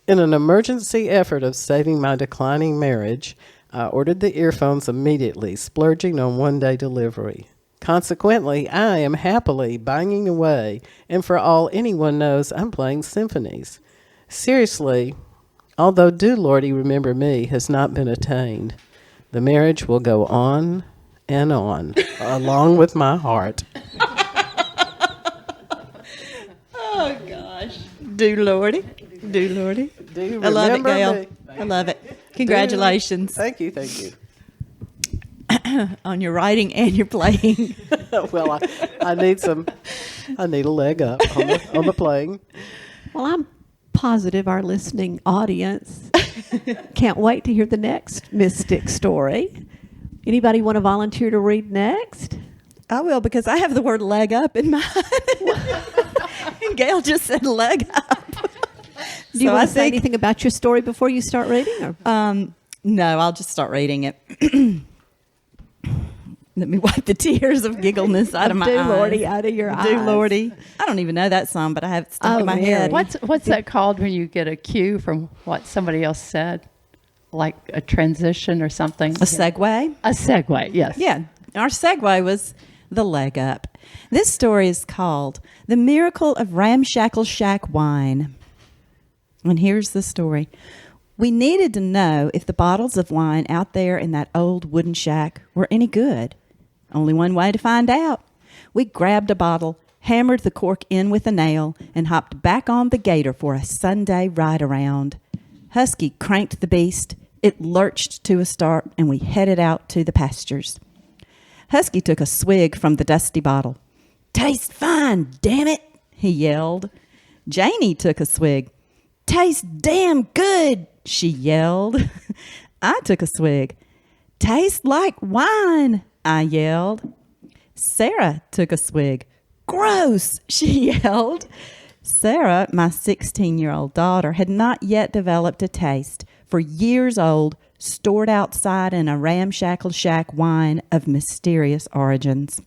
In an emergency effort of saving my declining marriage, I ordered the earphones immediately, splurging on one-day delivery. Consequently, I am happily banging away, and for all anyone knows, I'm playing symphonies. Seriously, although Do Lordy Remember Me has not been attained, the marriage will go on and on, along with my heart. Oh, gosh. Do Lordy. Do Lordy. Do I love it, remember Gail. me. I love it. Congratulations Thank you, thank you. on your writing and your playing. Well, I need a leg up on the playing. Well, I'm positive our listening audience can't wait to hear the next mystic story. Anybody want to volunteer to read next? I will, because I have the word leg up in mine. And Gail just said leg up. Do you want to say anything about your story before you start reading? Or? No, I'll just start reading it. Let me wipe the tears of giggleness out of my eyes. Do Lordy out of your eyes. Do Lordy. I don't even know that song, but I have it stuck in my head. What's that called when you get a cue from what somebody else said? Like a transition or something? A segue? A segue, yes. Yeah. Our segue was the leg up. This story is called The Miracle of Ramshackle Shack Wine. And here's the story. We needed to know if the bottles of wine out there in that old wooden shack were any good. Only one way to find out. We grabbed a bottle, hammered the cork in with a nail, and hopped back on the gator for a Sunday ride-around. Husky cranked the beast. It lurched to a start, and we headed out to the pastures. Husky took a swig from the dusty bottle. "Tastes fine, damn it," he yelled. Janie took a swig. Tastes damn good, she yelled. I took a swig. Tastes like wine, I yelled. Sarah took a swig. Gross, she yelled. Sarah, my 16-year-old daughter, had not yet developed a taste for years old, stored outside in a ramshackle shack wine of mysterious origins.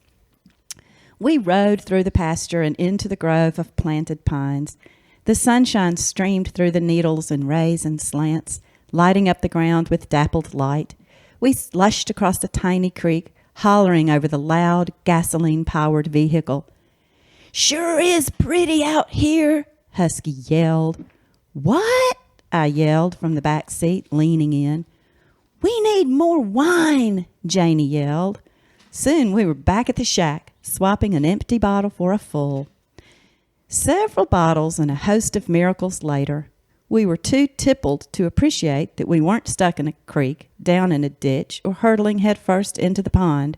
We rode through the pasture and into the grove of planted pines. The sunshine streamed through the needles and rays and slants, lighting up the ground with dappled light. We slushed across a tiny creek, hollering over the loud, gasoline-powered vehicle. Sure is pretty out here, Husky yelled. What? I yelled from the back seat, leaning in. We need more wine, Janie yelled. Soon we were back at the shack, swapping an empty bottle for a full. Several bottles and a host of miracles later, we were too tippled to appreciate that we weren't stuck in a creek, down in a ditch, or hurtling headfirst into the pond.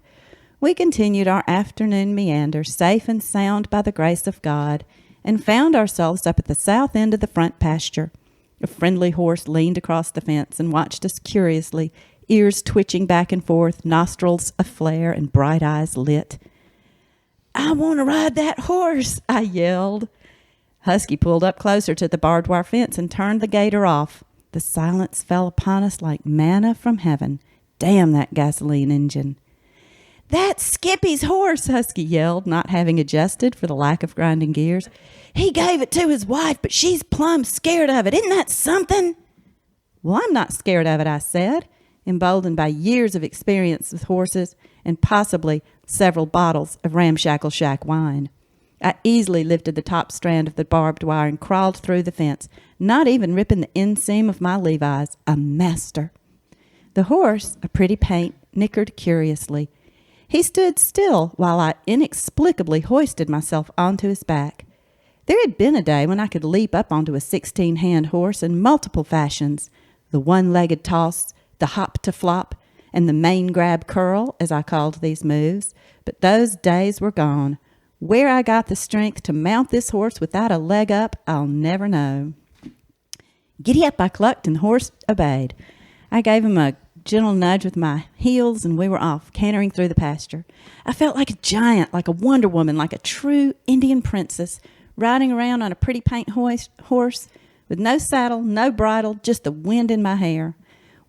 We continued our afternoon meander, safe and sound by the grace of God, and found ourselves up at the south end of the front pasture. A friendly horse leaned across the fence and watched us curiously, ears twitching back and forth, nostrils aflare, and bright eyes lit. I want to ride that horse, I yelled. Husky pulled up closer to the barbed wire fence and turned the gator off. The silence fell upon us like manna from heaven. Damn that gasoline engine. That's Skippy's horse, Husky yelled, not having adjusted for the lack of grinding gears. He gave it to his wife, but she's plumb scared of it. Isn't that something? Well, I'm not scared of it, I said, emboldened by years of experience with horses and possibly several bottles of ramshackle shack wine. I easily lifted the top strand of the barbed wire and crawled through the fence, not even ripping the inseam of my Levi's. A master. The horse, a pretty paint, nickered curiously. He stood still while I inexplicably hoisted myself onto his back. There had been a day when I could leap up onto a 16-hand horse in multiple fashions, the one-legged toss, the hop to flop, and the mane grab curl, as I called these moves. But those days were gone. Where I got the strength to mount this horse without a leg up, I'll never know. Giddy up, I clucked, and the horse obeyed. I gave him a gentle nudge with my heels, and we were off, cantering through the pasture. I felt like a giant, like a Wonder Woman, like a true Indian princess, riding around on a pretty paint horse with no saddle, no bridle, just the wind in my hair.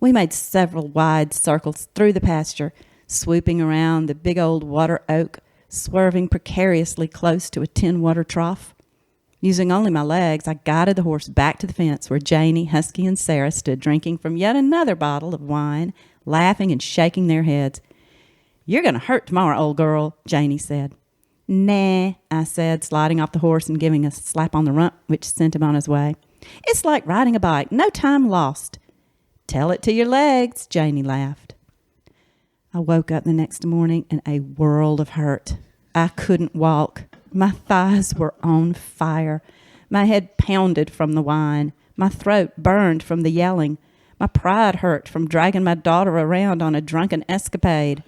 We made several wide circles through the pasture, swooping around the big old water oak, swerving precariously close to a tin water trough. Using only my legs, I guided the horse back to the fence where Janie, Husky, and Sarah stood drinking from yet another bottle of wine, laughing and shaking their heads. You're going to hurt tomorrow, old girl, Janie said. Nah, I said, sliding off the horse and giving a slap on the rump, which sent him on his way. It's like riding a bike, no time lost. Tell it to your legs, Janie laughed. I woke up the next morning in a world of hurt. I couldn't walk. My thighs were on fire. My head pounded from the wine. My throat burned from the yelling. My pride hurt from dragging my daughter around on a drunken escapade.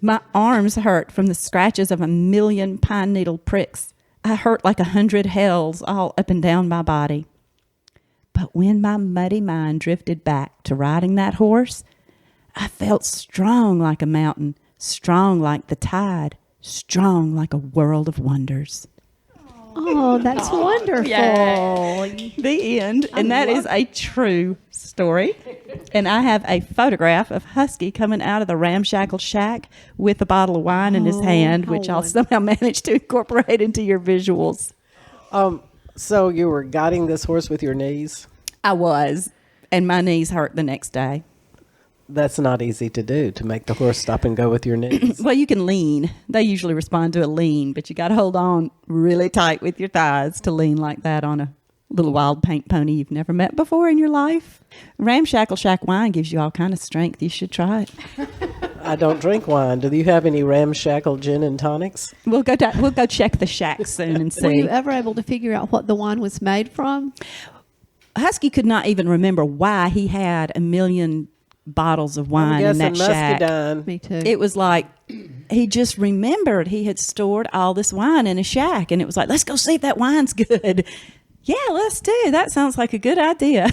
My arms hurt from the scratches of 1,000,000 pine needle pricks. I hurt like 100 hells all up and down my body. But when my muddy mind drifted back to riding that horse, I felt strong like a mountain, strong like the tide, strong like a world of wonders. Oh, that's wonderful. Yay. The end. And that is a true story. And I have a photograph of Husky coming out of the ramshackle shack with a bottle of wine in his hand, which I'll somehow manage to incorporate into your visuals. So you were guiding this horse with your knees? I was. And my knees hurt the next day. That's not easy to do, to make the horse stop and go with your knees. Well, you can lean. They usually respond to a lean, but you got to hold on really tight with your thighs to lean like that on a little wild paint pony you've never met before in your life. Ramshackle Shack wine gives you all kind of strength. You should try it. I don't drink wine. Do you have any ramshackle gin and tonics? We'll go check the shack soon and see. Were you ever able to figure out what the wine was made from? Husky could not even remember why he had 1,000,000 bottles of wine in that shack. Muscadine. Me too. It was like he just remembered he had stored all this wine in a shack, and it was like, let's go see if that wine's good. Yeah, let's do. That sounds like a good idea.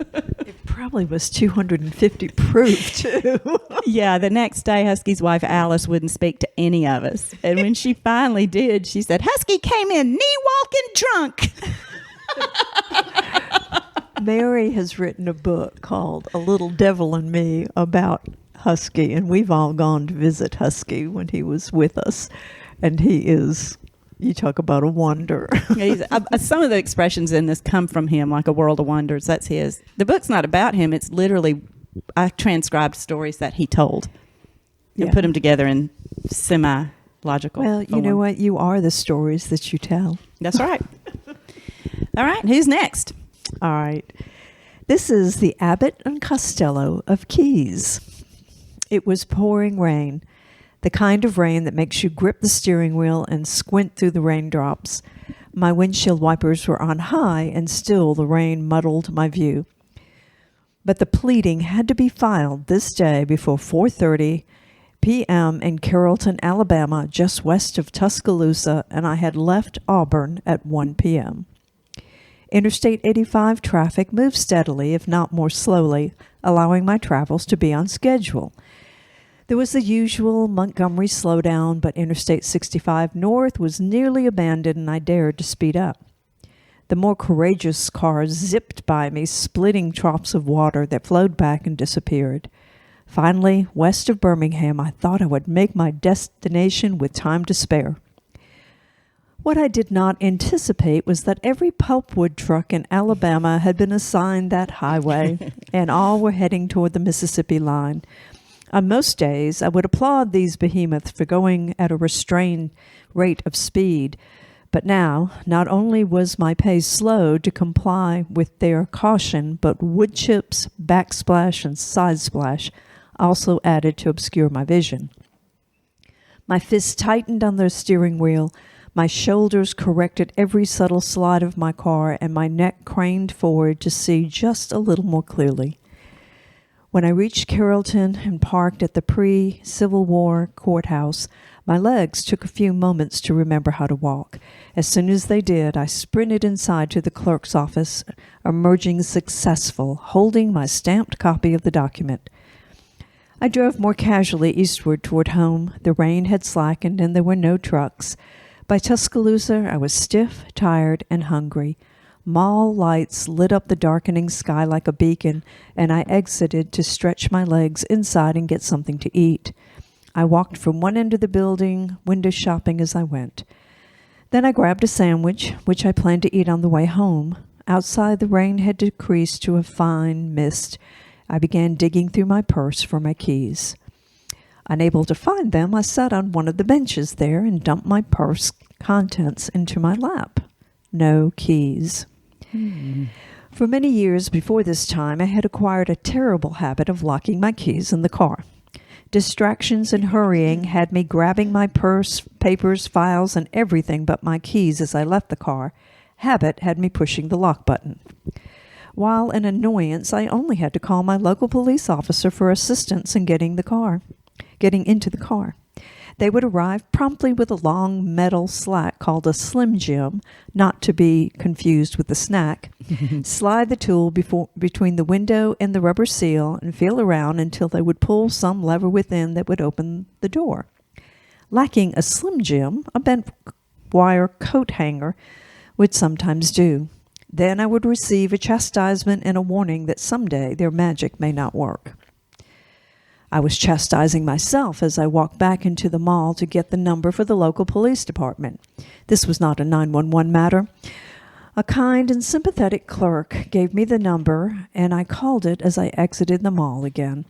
It probably was 250 proof, too. Yeah, the next day, Husky's wife, Alice, wouldn't speak to any of us. And when she finally did, she said, Husky came in knee-walking drunk. Mary has written a book called A Little Devil in Me about Husky, and we've all gone to visit Husky when he was with us. And he is, you talk about a wonder. Some of the expressions in this come from him, like A World of Wonders. That's his. The book's not about him. It's literally, I transcribed stories that he told and put them together in semi-logical Well, you form. know what? You are the stories that you tell. That's right. All right, who's next? All right. This is the Abbot and Costello of Keys. It was pouring rain, the kind of rain that makes you grip the steering wheel and squint through the raindrops. My windshield wipers were on high, and still the rain muddled my view. But the pleading had to be filed this day before 4:30 p.m. in Carrollton, Alabama, just west of Tuscaloosa, and I had left Auburn at 1 p.m. Interstate 85 traffic moved steadily, if not more slowly, allowing my travels to be on schedule. There was the usual Montgomery slowdown, but Interstate 65 North was nearly abandoned, and I dared to speed up. The more courageous cars zipped by me, splitting troughs of water that flowed back and disappeared. Finally, west of Birmingham, I thought I would make my destination with time to spare. What I did not anticipate was that every pulpwood truck in Alabama had been assigned that highway, and all were heading toward the Mississippi line. On most days, I would applaud these behemoths for going at a restrained rate of speed. But now, not only was my pace slow to comply with their caution, but wood chips, backsplash, and side splash also added to obscure my vision. My fists tightened on the steering wheel, my shoulders corrected every subtle slide of my car, and my neck craned forward to see just a little more clearly. When I reached Carrollton and parked at the pre-Civil War courthouse, my legs took a few moments to remember how to walk. As soon as they did, I sprinted inside to the clerk's office, emerging successful, holding my stamped copy of the document. I drove more casually eastward toward home. The rain had slackened, and there were no trucks. By Tuscaloosa, I was stiff, tired, and hungry. Mall lights lit up the darkening sky like a beacon, and I exited to stretch my legs inside and get something to eat. I walked from one end of the building, window shopping as I went. Then I grabbed a sandwich, which I planned to eat on the way home. Outside, the rain had decreased to a fine mist. I began digging through my purse for my keys. Unable to find them, I sat on one of the benches there and dumped my purse contents into my lap. No keys. For many years before this time, I had acquired a terrible habit of locking my keys in the car. Distractions and hurrying had me grabbing my purse, papers, files, and everything but my keys as I left the car. Habit had me pushing the lock button. While an annoyance, I only had to call my local police officer for assistance in getting into the car. They would arrive promptly with a long metal slack called a Slim Jim, not to be confused with the snack, slide the tool between the window and the rubber seal, and feel around until they would pull some lever within that would open the door. Lacking a Slim Jim, a bent wire coat hanger would sometimes do. Then I would receive a chastisement and a warning that someday their magic may not work. I was chastising myself as I walked back into the mall to get the number for the local police department. This was not a 911 matter. A kind and sympathetic clerk gave me the number, and I called it as I exited the mall again.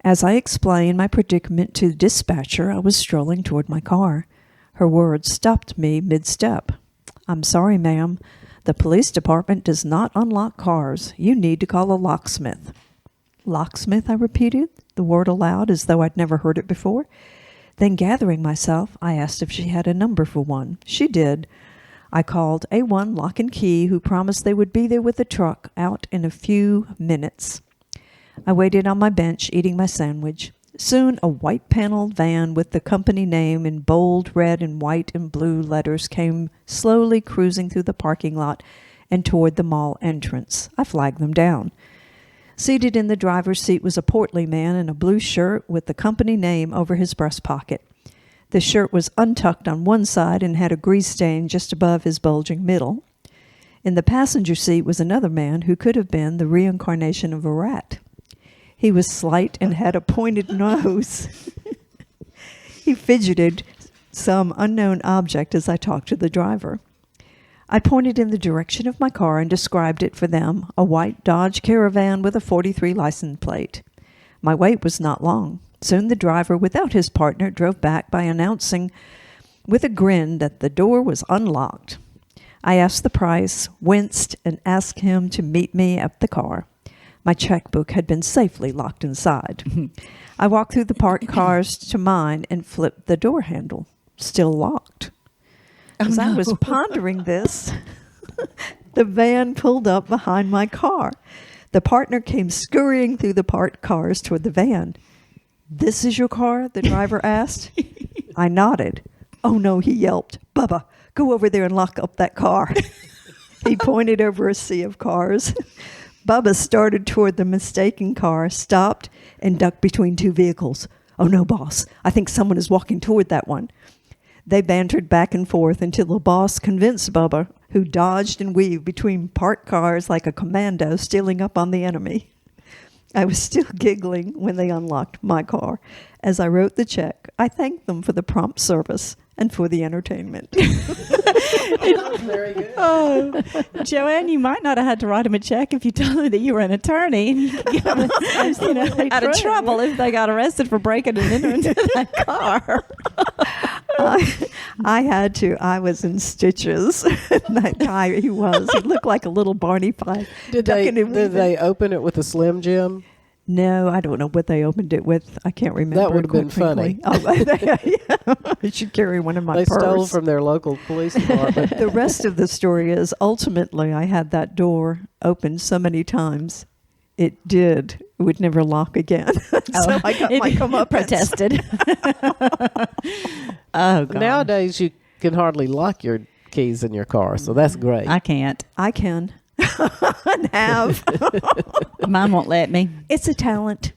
As I explained my predicament to the dispatcher, I was strolling toward my car. Her words stopped me mid-step. "I'm sorry, ma'am. The police department does not unlock cars. You need to call a locksmith." "Locksmith?" I repeated, the word aloud as though I'd never heard it before. Then, gathering myself, I asked if she had a number for one. She did. I called A1 Lock and Key, who promised they would be there with the truck out in a few minutes. I waited on my bench, eating my sandwich. Soon a white paneled van with the company name in bold red and white and blue letters came slowly cruising through the parking lot and toward the mall entrance. I flagged them down. Seated in the driver's seat was a portly man in a blue shirt with the company name over his breast pocket. The shirt was untucked on one side and had a grease stain just above his bulging middle. In the passenger seat was another man who could have been the reincarnation of a rat. He was slight and had a pointed nose. He fidgeted some unknown object as I talked to the driver. I pointed in the direction of my car and described it for them, a white Dodge Caravan with a 43 license plate. My wait was not long. Soon the driver, without his partner, drove back by announcing with a grin that the door was unlocked. I asked the price, winced, and asked him to meet me at the car. My checkbook had been safely locked inside. I walked through the parked cars to mine and flipped the door handle. Still locked. As I was pondering this, the van pulled up behind my car. The partner came scurrying through the parked cars toward the van. "This is your car?" the driver asked. I nodded. "Oh, no," he yelped. "Bubba, go over there and lock up that car." He pointed over a sea of cars. Bubba started toward the mistaken car, stopped, and ducked between two vehicles. "Oh, no, boss. I think someone is walking toward that one." They bantered back and forth until the boss convinced Bubba, who dodged and weaved between parked cars like a commando stealing up on the enemy. I was still giggling when they unlocked my car. As I wrote the check, I thanked them for the prompt service and for the entertainment. Very good. Oh, Joanne, you might not have had to write him a check if you told them that you were an attorney and you could get them out of trouble if they got arrested for breaking and entering into that car. I had to. I was in stitches. That guy, he looked like a little Barney Fife. Did they open it with a Slim Jim? No, I don't know what they opened it with. I can't remember. That would have been funny. I should carry one in my They purse. stole from their local police department. The rest of the story is ultimately I had that door open so many times. It would never lock again. So I got my comeuppance. Protested. Oh, God. Nowadays, you can hardly lock your keys in your car, so that's great. I can't. I can. And have. Mine won't let me. It's a talent.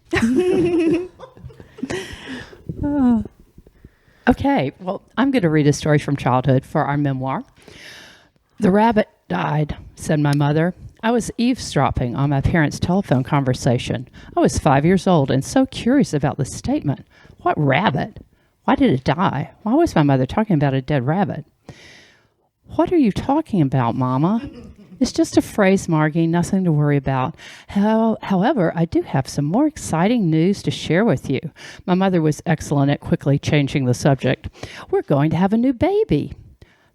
Okay, well, I'm going to read a story from childhood for our memoir. "The rabbit died," said my mother. "I was eavesdropping on my parents' telephone conversation. I was 5 years old and so curious about the statement. What rabbit? Why did it die? Why was my mother talking about a dead rabbit? What are you talking about, Mama? It's just a phrase, Margie, nothing to worry about. However, I do have some more exciting news to share with you." My mother was excellent at quickly changing the subject. "We're going to have a new baby."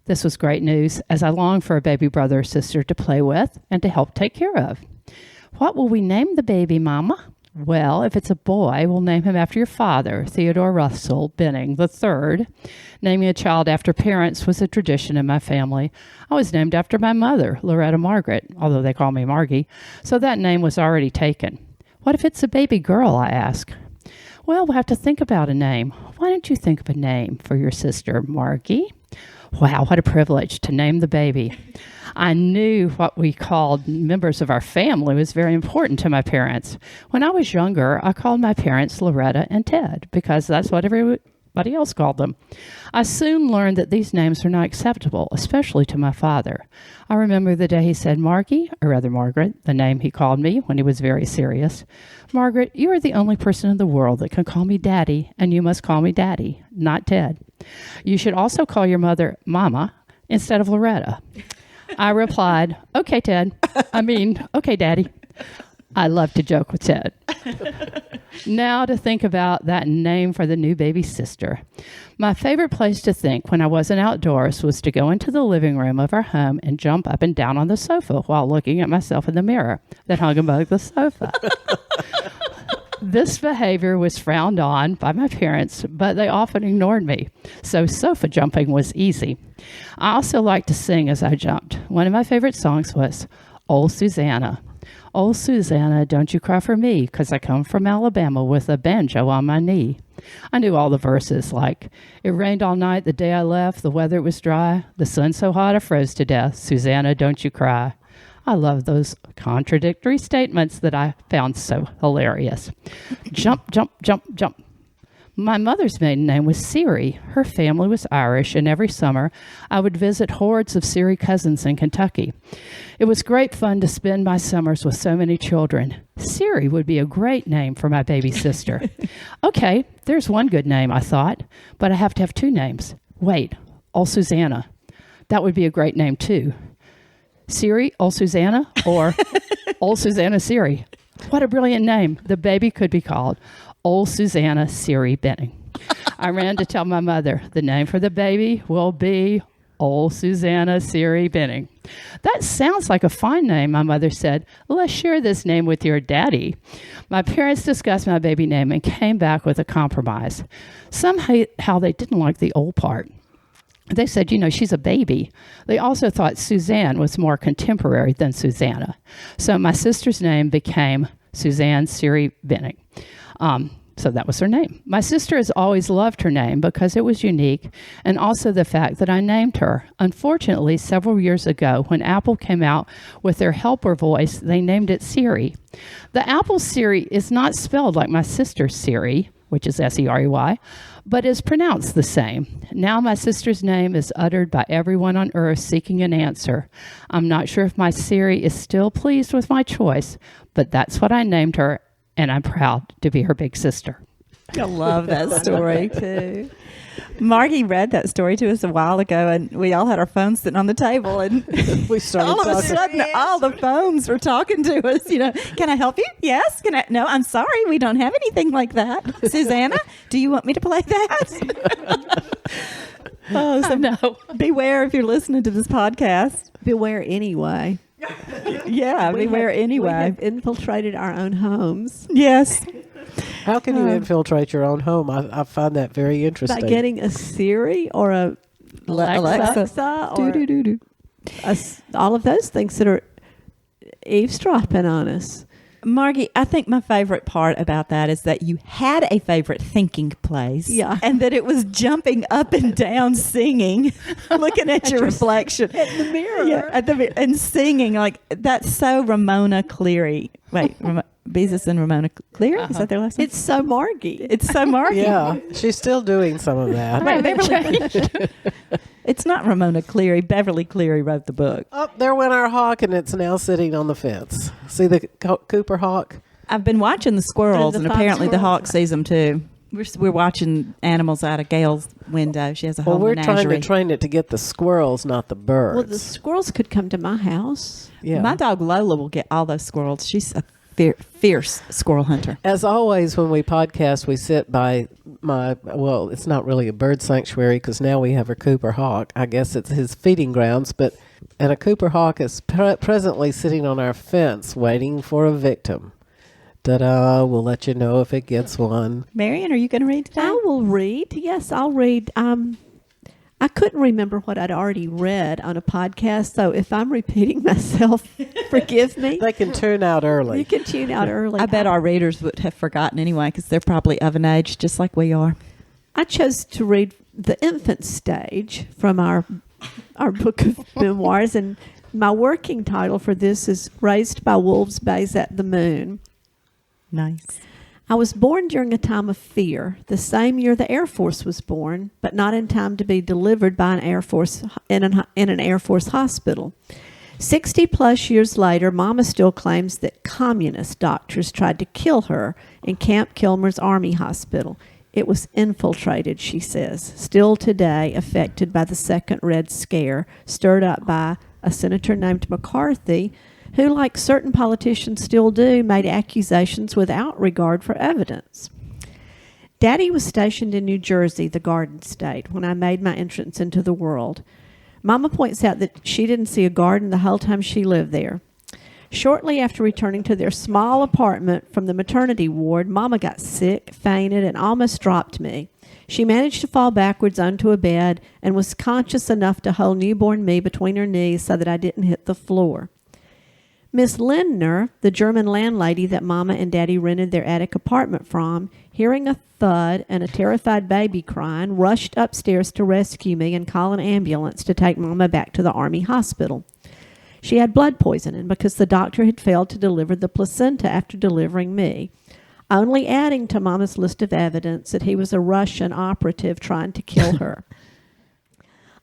This was great news, as I longed for a baby brother or sister to play with and to help take care of. "What will we name the baby, Mama?" "Well, if it's a boy, we'll name him after your father, Theodore Russell Benning III. Naming a child after parents was a tradition in my family. I was named after my mother, Loretta Margaret, although they call me Margie, so that name was already taken." "What if it's a baby girl?" I asked. "Well, we'll have to think about a name. Why don't you think of a name for your sister, Margie?" Wow, what a privilege to name the baby. I knew what we called members of our family was very important to my parents. When I was younger, I called my parents Loretta and Ted because that's what everybody else called them. I soon learned that these names are not acceptable, especially to my father. I remember the day he said, "Margie," or rather Margaret, the name he called me when he was very serious. "Margaret, you are the only person in the world that can call me Daddy, and you must call me Daddy, not Ted. You should also call your mother Mama instead of Loretta." I replied, "Okay, Ted. Okay, Daddy." I love to joke with Ted. Now to think about that name for the new baby sister. My favorite place to think when I wasn't outdoors was to go into the living room of our home and jump up and down on the sofa while looking at myself in the mirror that hung above the sofa. This behavior was frowned on by my parents, but they often ignored me, so sofa jumping was easy. I also liked to sing as I jumped. One of my favorite songs was "Old Susanna." Oh, Susanna, don't you cry for me, 'cause I come from Alabama with a banjo on my knee. I knew all the verses, like, it rained all night the day I left, the weather was dry, the sun so hot I froze to death. Susanna, don't you cry. I love those contradictory statements that I found so hilarious. Jump, jump, jump, jump. My mother's maiden name was Siri. Her family was Irish, and every summer I would visit hordes of Siri cousins in Kentucky. It was great fun to spend my summers with so many children. Siri would be a great name for my baby sister. Okay, there's one good name, I thought, but I have to have two names. Wait, old Susanna. That would be a great name, too. Siri, old Susanna, or old Susanna Siri. What a brilliant name. The baby could be called Old Susanna Siri Benning. I ran to tell my mother, the name for the baby will be Old Susanna Siri Benning. That sounds like a fine name, my mother said. Let's share this name with your daddy. My parents discussed my baby name and came back with a compromise. Somehow they didn't like the old part. They said, she's a baby. They also thought Suzanne was more contemporary than Susanna. So my sister's name became Suzanne Siri Benning. So that was her name. My sister has always loved her name because it was unique, and also the fact that I named her. Unfortunately, several years ago, when Apple came out with their helper voice, they named it Siri. The Apple Siri is not spelled like my sister's Siri, which is S-E-R-E-Y, but is pronounced the same. Now my sister's name is uttered by everyone on earth seeking an answer. I'm not sure if my Siri is still pleased with my choice, but that's what I named her, and I'm proud to be her big sister. I love that story too. Margie read that story to us a while ago, and we all had our phones sitting on the table, and We started all of a talking. sudden, all the phones were talking to us. Can I help you? Yes. Can I? No, I'm sorry, we don't have anything like that. Susanna, do you want me to play that? Oh, so No. beware if you're listening to this podcast. Beware anyway. Yeah, beware We anyway. have infiltrated our own homes Yes. How can you infiltrate your own home? I find that very interesting. by getting a Siri or a Alexa or Do-do-do-do. all of those things that are eavesdropping on us. Margie, I think my favorite part about that is that you had a favorite thinking place. Yeah. And that it was jumping up and down singing, looking at your reflection. In the mirror. Yeah, and singing. Like, that's so Ramona Cleary. Wait, Beezus and Ramona Cleary? Is that their last name? It's so Margie. It's so Margie. Yeah, she's still doing some of that. Wait, Beverly. It's not Ramona Cleary. Beverly Cleary wrote the book. Oh, there went our hawk, and it's now sitting on the fence. See the Cooper hawk? I've been watching the squirrels, And and the apparently the squirrels. hawk sees them too. We're watching animals out of Gail's window. She has a whole Well, we're menagerie. trying to train it to get the squirrels, not the birds. Well, the squirrels could come to my house. yeah. My dog Lola will get all those squirrels. She's a fierce squirrel hunter. As always, when we podcast, we sit by it's not really a bird sanctuary because now we have a Cooper hawk. I guess it's his feeding grounds, and a Cooper hawk is presently sitting on our fence waiting for a victim. Ta-da, we'll let you know if it gets one. Marion, are you going to read today? I will read. Yes, I'll read. I couldn't remember what I'd already read on a podcast, so if I'm repeating myself, forgive me. They can tune out early. You can tune out early. I bet our readers would have forgotten anyway because they're probably of an age just like we are. I chose to read the infant stage from our book of memoirs, and my working title for this is Raised by Wolves Bays at the Moon. Nice. I was born during a time of fear, the same year the Air Force was born, but not in time to be delivered by an Air Force in an Air Force hospital. 60 plus years later, Mama still claims that communist doctors tried to kill her in Camp Kilmer's Army Hospital. It was infiltrated, she says, still today affected by the Second Red Scare, stirred up by a senator named McCarthy, who, like certain politicians still do, made accusations without regard for evidence. Daddy was stationed in New Jersey, the Garden State, when I made my entrance into the world. Mama points out that she didn't see a garden the whole time she lived there. Shortly after returning to their small apartment from the maternity ward, Mama got sick, fainted, and almost dropped me. She managed to fall backwards onto a bed and was conscious enough to hold newborn me between her knees so that I didn't hit the floor. Miss Lindner, the German landlady that Mama and Daddy rented their attic apartment from, hearing a thud and a terrified baby crying, rushed upstairs to rescue me and call an ambulance to take Mama back to the Army hospital. She had blood poisoning because the doctor had failed to deliver the placenta after delivering me, only adding to Mama's list of evidence that he was a Russian operative trying to kill her.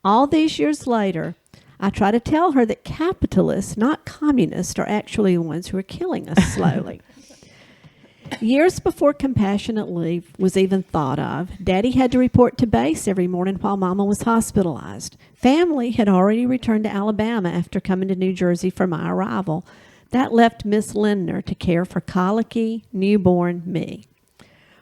All these years later, I try to tell her that capitalists, not communists, are actually the ones who are killing us slowly. Years before compassionate leave was even thought of, Daddy had to report to base every morning while Mama was hospitalized. Family had already returned to Alabama after coming to New Jersey for my arrival. That left Miss Lindner to care for colicky, newborn me.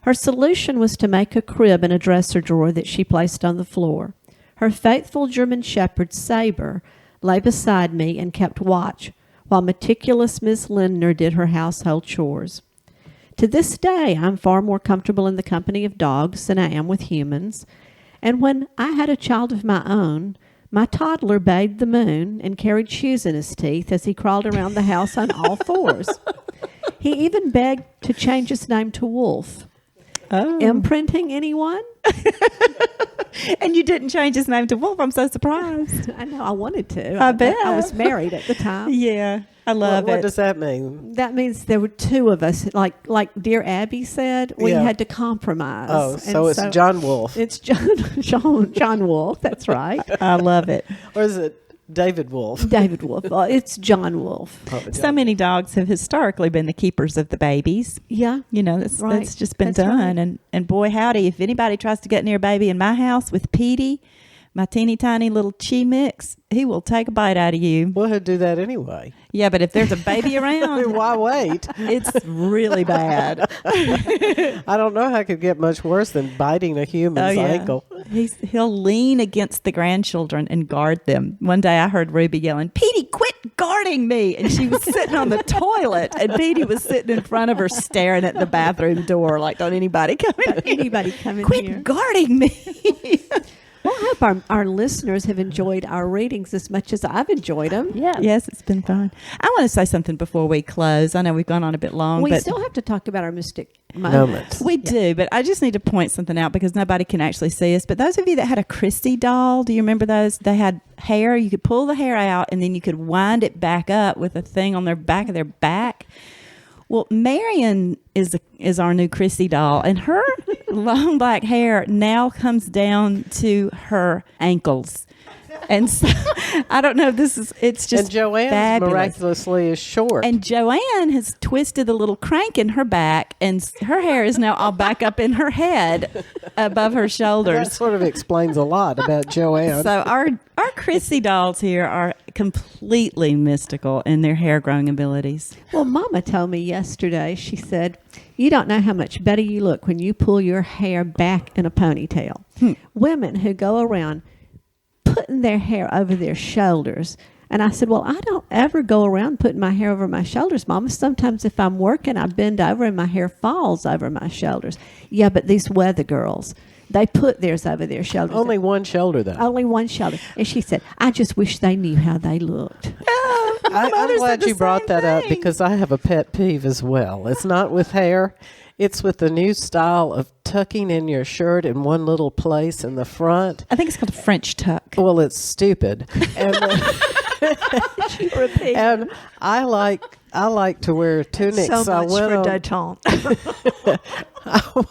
Her solution was to make a crib in a dresser drawer that she placed on the floor. Her faithful German shepherd, Saber, lay beside me and kept watch, while meticulous Miss Lindner did her household chores. To this day, I'm far more comfortable in the company of dogs than I am with humans. And when I had a child of my own, my toddler bathed the moon and carried shoes in his teeth as he crawled around the house on all fours. He even begged to change his name to Wolf. Oh. Imprinting anyone? And you didn't change his name to Wolf. I'm so surprised. I know, I wanted to. I bet. I was married at the time. Yeah, I love What it. does that mean? That means there were two of us. Like dear Abby said, we Yeah. had to compromise. Oh, And so it's John Wolfe. It's John Wolfe. That's right. I love it. Or is it David Wolfe? David Wolfe. It's John Wolfe. So many dogs have historically been the keepers of the babies. Yeah. You know, that's Right. just been That's done. right. And boy, howdy, if anybody tries to get near a baby in my house with Petey, my teeny tiny little chi mix, he will take a bite out of you. Well, he'd do that anyway. Yeah, but if there's a baby I mean, around, why wait? it's really bad. I don't know how it could get much worse than biting a human's ankle. He'll lean against the grandchildren and guard them. One day I heard Ruby yelling, "Petey, quit guarding me!" And she was sitting on the toilet, and Petey was sitting in front of her staring at the bathroom door like, "Don't anybody come in here. Anybody come in Quit here? guarding me." Well, I hope our listeners have enjoyed our readings as much as I've enjoyed them. Yeah. Yes, it's been fun. I want to say something before we close. I know we've gone on a bit long, We but still have to talk about our mystic moments. we do. But I just need to point something out because nobody can actually see us. But those of you that had a Christie doll, do you remember those? They had hair. You could pull the hair out, and then you could wind it back up with a thing on their back of their back. Well, Marion is our new Christie doll, and her long black hair now comes down to her ankles. And so I don't know. It's just And Joanne's fabulous. miraculously is short. And Joanne has twisted the little crank in her back, and her hair is now all back up in her head above her that shoulders. sort of explains a lot about Joanne. So our Chrissy dolls here are completely mystical in their hair growing abilities. Well, Mama told me yesterday, she said, "You don't know how much better you look when you pull your hair back in a ponytail." Women who go around putting their hair over their shoulders. And I said, well, I don't ever go around putting my hair over my shoulders, Mama. Sometimes if I'm working, I bend over and my hair falls over my shoulders. Yeah, but these weather girls, they put theirs over their shoulders. Only one shoulder, though. Only one shoulder. And she said, I just wish they knew how they looked. I'm glad you brought that up because I have a pet peeve as well. It's not with hair. It's with the new style of tucking in your shirt in one little place in the front. I think it's called a French tuck. Well, it's stupid. And, and I like to wear tunics. So much for detente.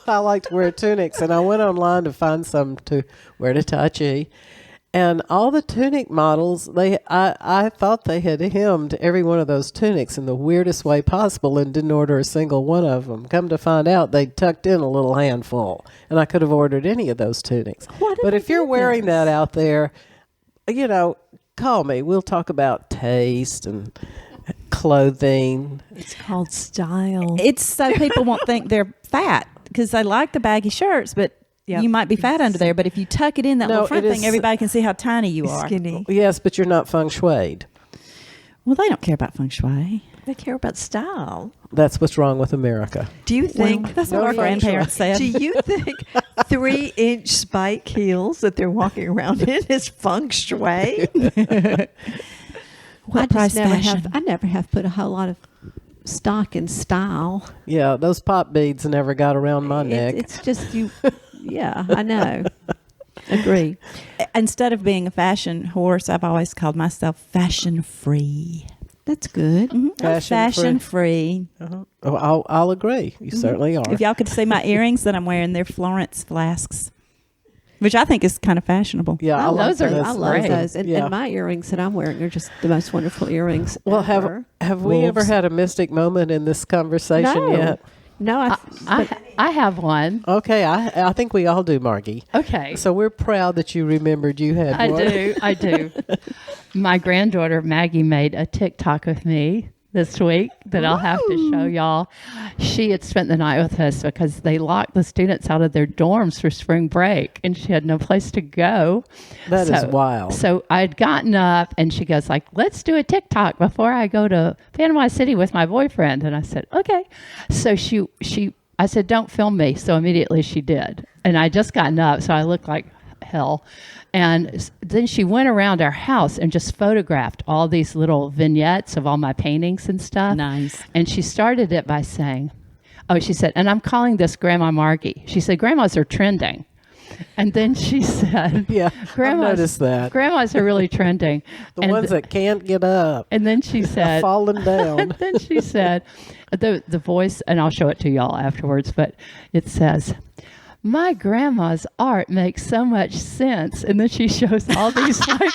I like to wear tunics, and I went online to find some to wear to Tachi. And all the tunic models, I thought they had hemmed every one of those tunics in the weirdest way possible and didn't order a single one of them. Come to find out, they tucked in a little handful, and I could have ordered any of those tunics. But if you're wearing that out there, you know, call me. We'll talk about taste and clothing. It's called style. It's so people won't think they're fat because they like the baggy shirts, but you might be fat under there. But if you tuck it in that little front thing, everybody can see how tiny you are. Skinny. Yes, but you're not feng shuied. Well, they don't care about feng shui. They care about style. That's what's wrong with America. Do you think That's what our grandparents said. Do you think 3-inch spike heels that they're walking around in is feng shui? What price fashion? I never have put a whole lot of stock in style. Yeah, those pop beads never got around my neck. It's just you. Yeah, I know. Agree. Instead of being a fashion horse, I've always called myself fashion free. That's good. Fashion free. Oh, I'll agree. You certainly are. If y'all could see my earrings that I'm wearing, they're Florence flasks, which I think is kind of fashionable. Yeah, I like those are- those. I love great. those. And, Yeah. and my earrings that I'm wearing are just the most wonderful earrings. Well, ever. have we ever Wolves. had a mystic moment in this conversation No. yet? No, I have one. Okay, I think we all do, Margie. Okay. So we're proud that you remembered you had I one. I do. My granddaughter Maggie made a TikTok of me this week that I'll have to show y'all. She had spent the night with us because they locked the students out of their dorms for spring break, and she had no place to go. That is wild. So I'd gotten up, and she goes like, "Let's do a TikTok before I go to Panama City with my boyfriend." And I said, "Okay." So I said, "Don't film me." So immediately she did, and I just gotten up, so I looked like hell. And then she went around our house and just photographed all these little vignettes of all my paintings and stuff. Nice. And she started it by saying, she said, "And I'm calling this Grandma Margie." She said, "Grandmas are trending." And then she said, Yeah, I've noticed that. Grandmas are really trending. The ones that can't get up, And then she said, falling and down. then she said, the voice, and I'll show it to y'all afterwards, but it says, "My grandma's art makes so much sense." And then she shows all these like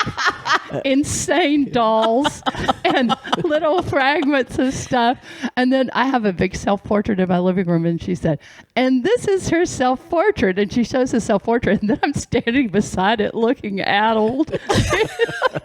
insane dolls and little fragments of stuff. And then I have a big self-portrait in my living room, and she said, "And this is her self-portrait." And she shows the self-portrait, and then I'm standing beside it looking addled.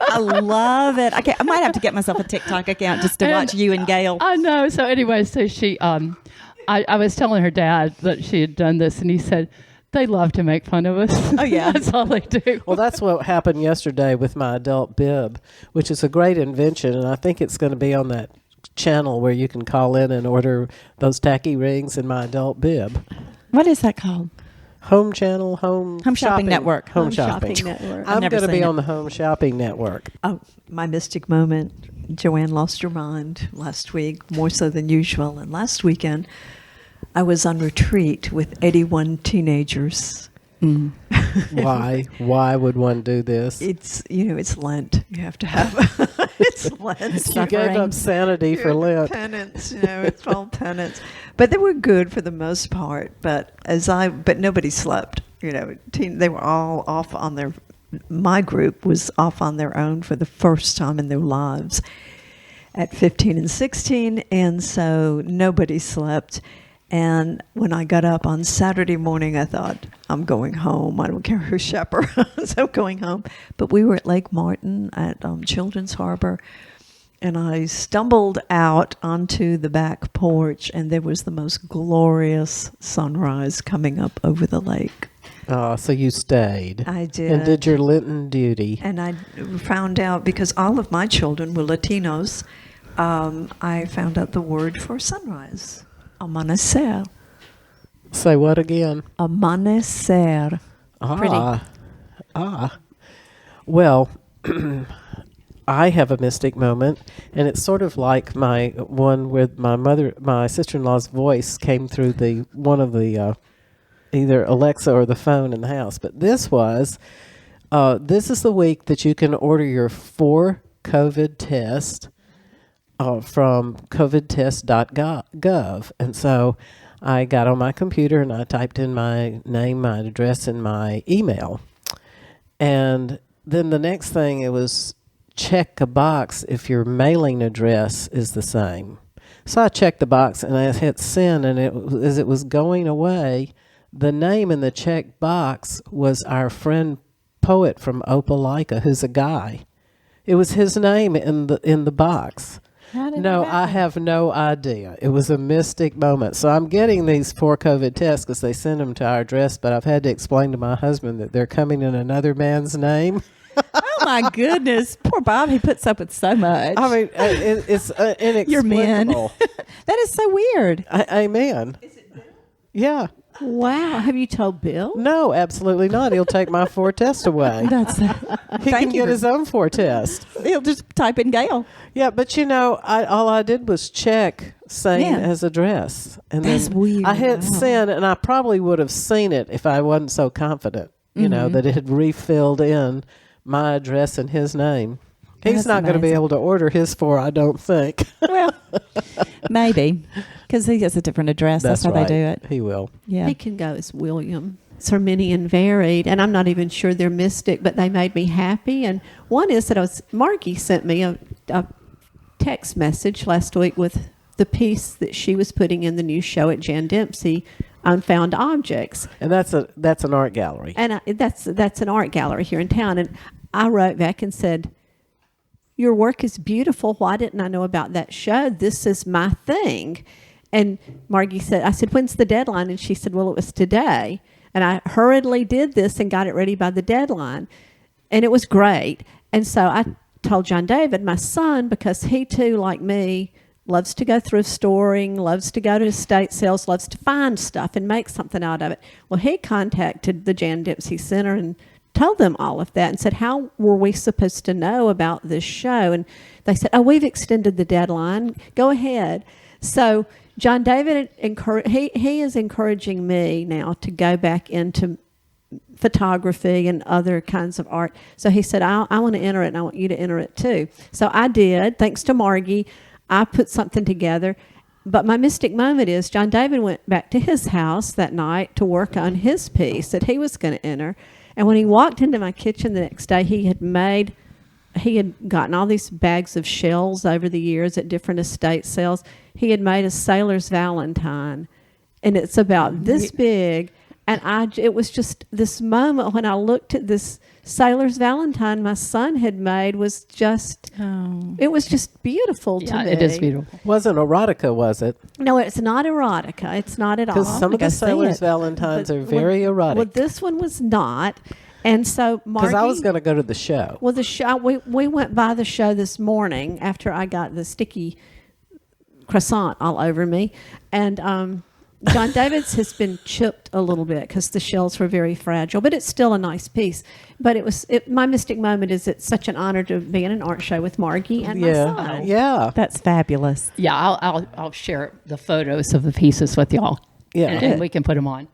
I love it. I might have to get myself a TikTok account just to watch you and Gail. I know. So anyway, so she, I was telling her dad that she had done this, and he said, "They love to make fun of us." Oh, yeah. That's all they do. Well, that's what happened yesterday with my adult bib, which is a great invention, and I think it's going to be on that channel where you can call in and order those tacky rings in my adult bib. What is that called? Home channel, home Shopping Network. Home shopping. Network. I'm never going to be seen on it. the Home Shopping Network. Oh, my mystic moment. Joanne lost her mind last week, more so than usual. And last weekend, I was on retreat with 81 teenagers. Why? Why would one do this? It's Lent. You have to have it's Lent. You gave up sanity for Lent. Penance, it's all penance. But they were good for the most part. But nobody slept. They were all off on their. My group was off on their own for the first time in their lives at 15 and 16, and so nobody slept. And when I got up on Saturday morning, I thought, I'm going home. I don't care who chaperones, I'm going home. But we were at Lake Martin at Children's Harbor, and I stumbled out onto the back porch, and there was the most glorious sunrise coming up over the lake. Oh, so you stayed. I did. And did your Lenten duty. And I found out, because all of my children were Latinos, I found out the word for sunrise. Amanecer. Say what again? Amanecer. Well, I have a mystic moment, and it's sort of like my one where my sister-in-law's voice came through one of the either Alexa or the phone in the house. But this is the week that you can order your 4 COVID test from covidtest.gov. And so I got on my computer and I typed in my name, my address, and my email. And then the next thing, it was check a box if your mailing address is the same. So I checked the box and I hit send, and as it was going away, the name in the check box was our friend poet from Opelika, who's a guy. It was his name in the box. No, I have no idea. It was a mystic moment. So I'm getting these 4 COVID tests because they send them to our address, but I've had to explain to my husband that they're coming in another man's name. Oh my goodness, poor Bob. He puts up with so much. I mean, it's inexplicable. Your men. That is so weird. Amen. Is it new? Yeah. Wow. Have you told Bill? No, absolutely not. He'll take my 4 test away. That's He can Thank you get for- his own 4 test. He'll just type in Gail. Yeah, but all I did was check sane Yeah. as address. And That's then weird. I hit Wow. send, and I probably would have seen it if I wasn't so confident, that it had refilled in my address and his name. He's That's not going to be amazing. able to order his 4, I don't think. Well, maybe because he has a different address. That's how right. they do it. He will. Yeah. He can go as William. So many and varied, and I'm not even sure they're mystic, but they made me happy. And one is that Margie sent me a text message last week with the piece that she was putting in the new show at Jan Dempsey, Unfound Objects. And that's an art gallery. And that's an art gallery here in town. And I wrote back and said, your work is beautiful. Why didn't I know about that show? This is my thing. And Margie said, I said, when's the deadline? And she said, well, it was today. And I hurriedly did this and got it ready by the deadline. And it was great. And so I told John David, my son, because he too, like me, loves to go thrift storing, loves to go to estate sales, loves to find stuff and make something out of it. Well, he contacted the Jan Dempsey Center and told them all of that and said, how were we supposed to know about this show? And they said, oh, we've extended the deadline. Go ahead. So John David, he is encouraging me now to go back into photography and other kinds of art. So he said, I want to enter it, and I want you to enter it too. So I did. Thanks to Margie, I put something together. But my mystic moment is John David went back to his house that night to work on his piece that he was going to enter. And when he walked into my kitchen the next day, he had gotten all these bags of shells over the years at different estate sales. He had made a sailor's valentine, and it's about this big. And it was just this moment when I looked at this sailor's valentine my son had made was just, it was just beautiful to me. It is beautiful. Wasn't erotica, was it? No, it's not erotica. It's not at all. Because some of the I see sailors' it. valentines But are very Well, erotic. this one was not. And so Margie... Because I was going to go to the show. Well, the show, we went by the show this morning after I got the sticky croissant all over me. And John David's has been chipped a little bit because the shells were very fragile, but it's still a nice piece. But my mystic moment is it's such an honor to be in an art show with Margie and my son. Yeah. That's fabulous. Yeah, I'll share the photos of the pieces with y'all. Yeah. And we can put them on.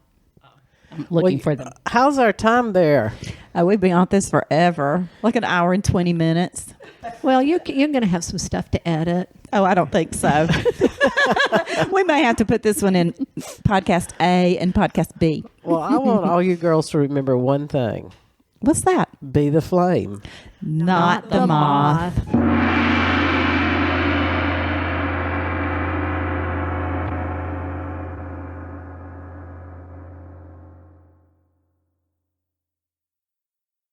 I'm looking for them. How's our time there? We've been on this forever, like an hour and 20 minutes. Well, you're going to have some stuff to edit. Oh, I don't think so. We may have to put this one in podcast A and podcast B. Well, I want all you girls to remember one thing. What's that? Be the flame. Not the moth.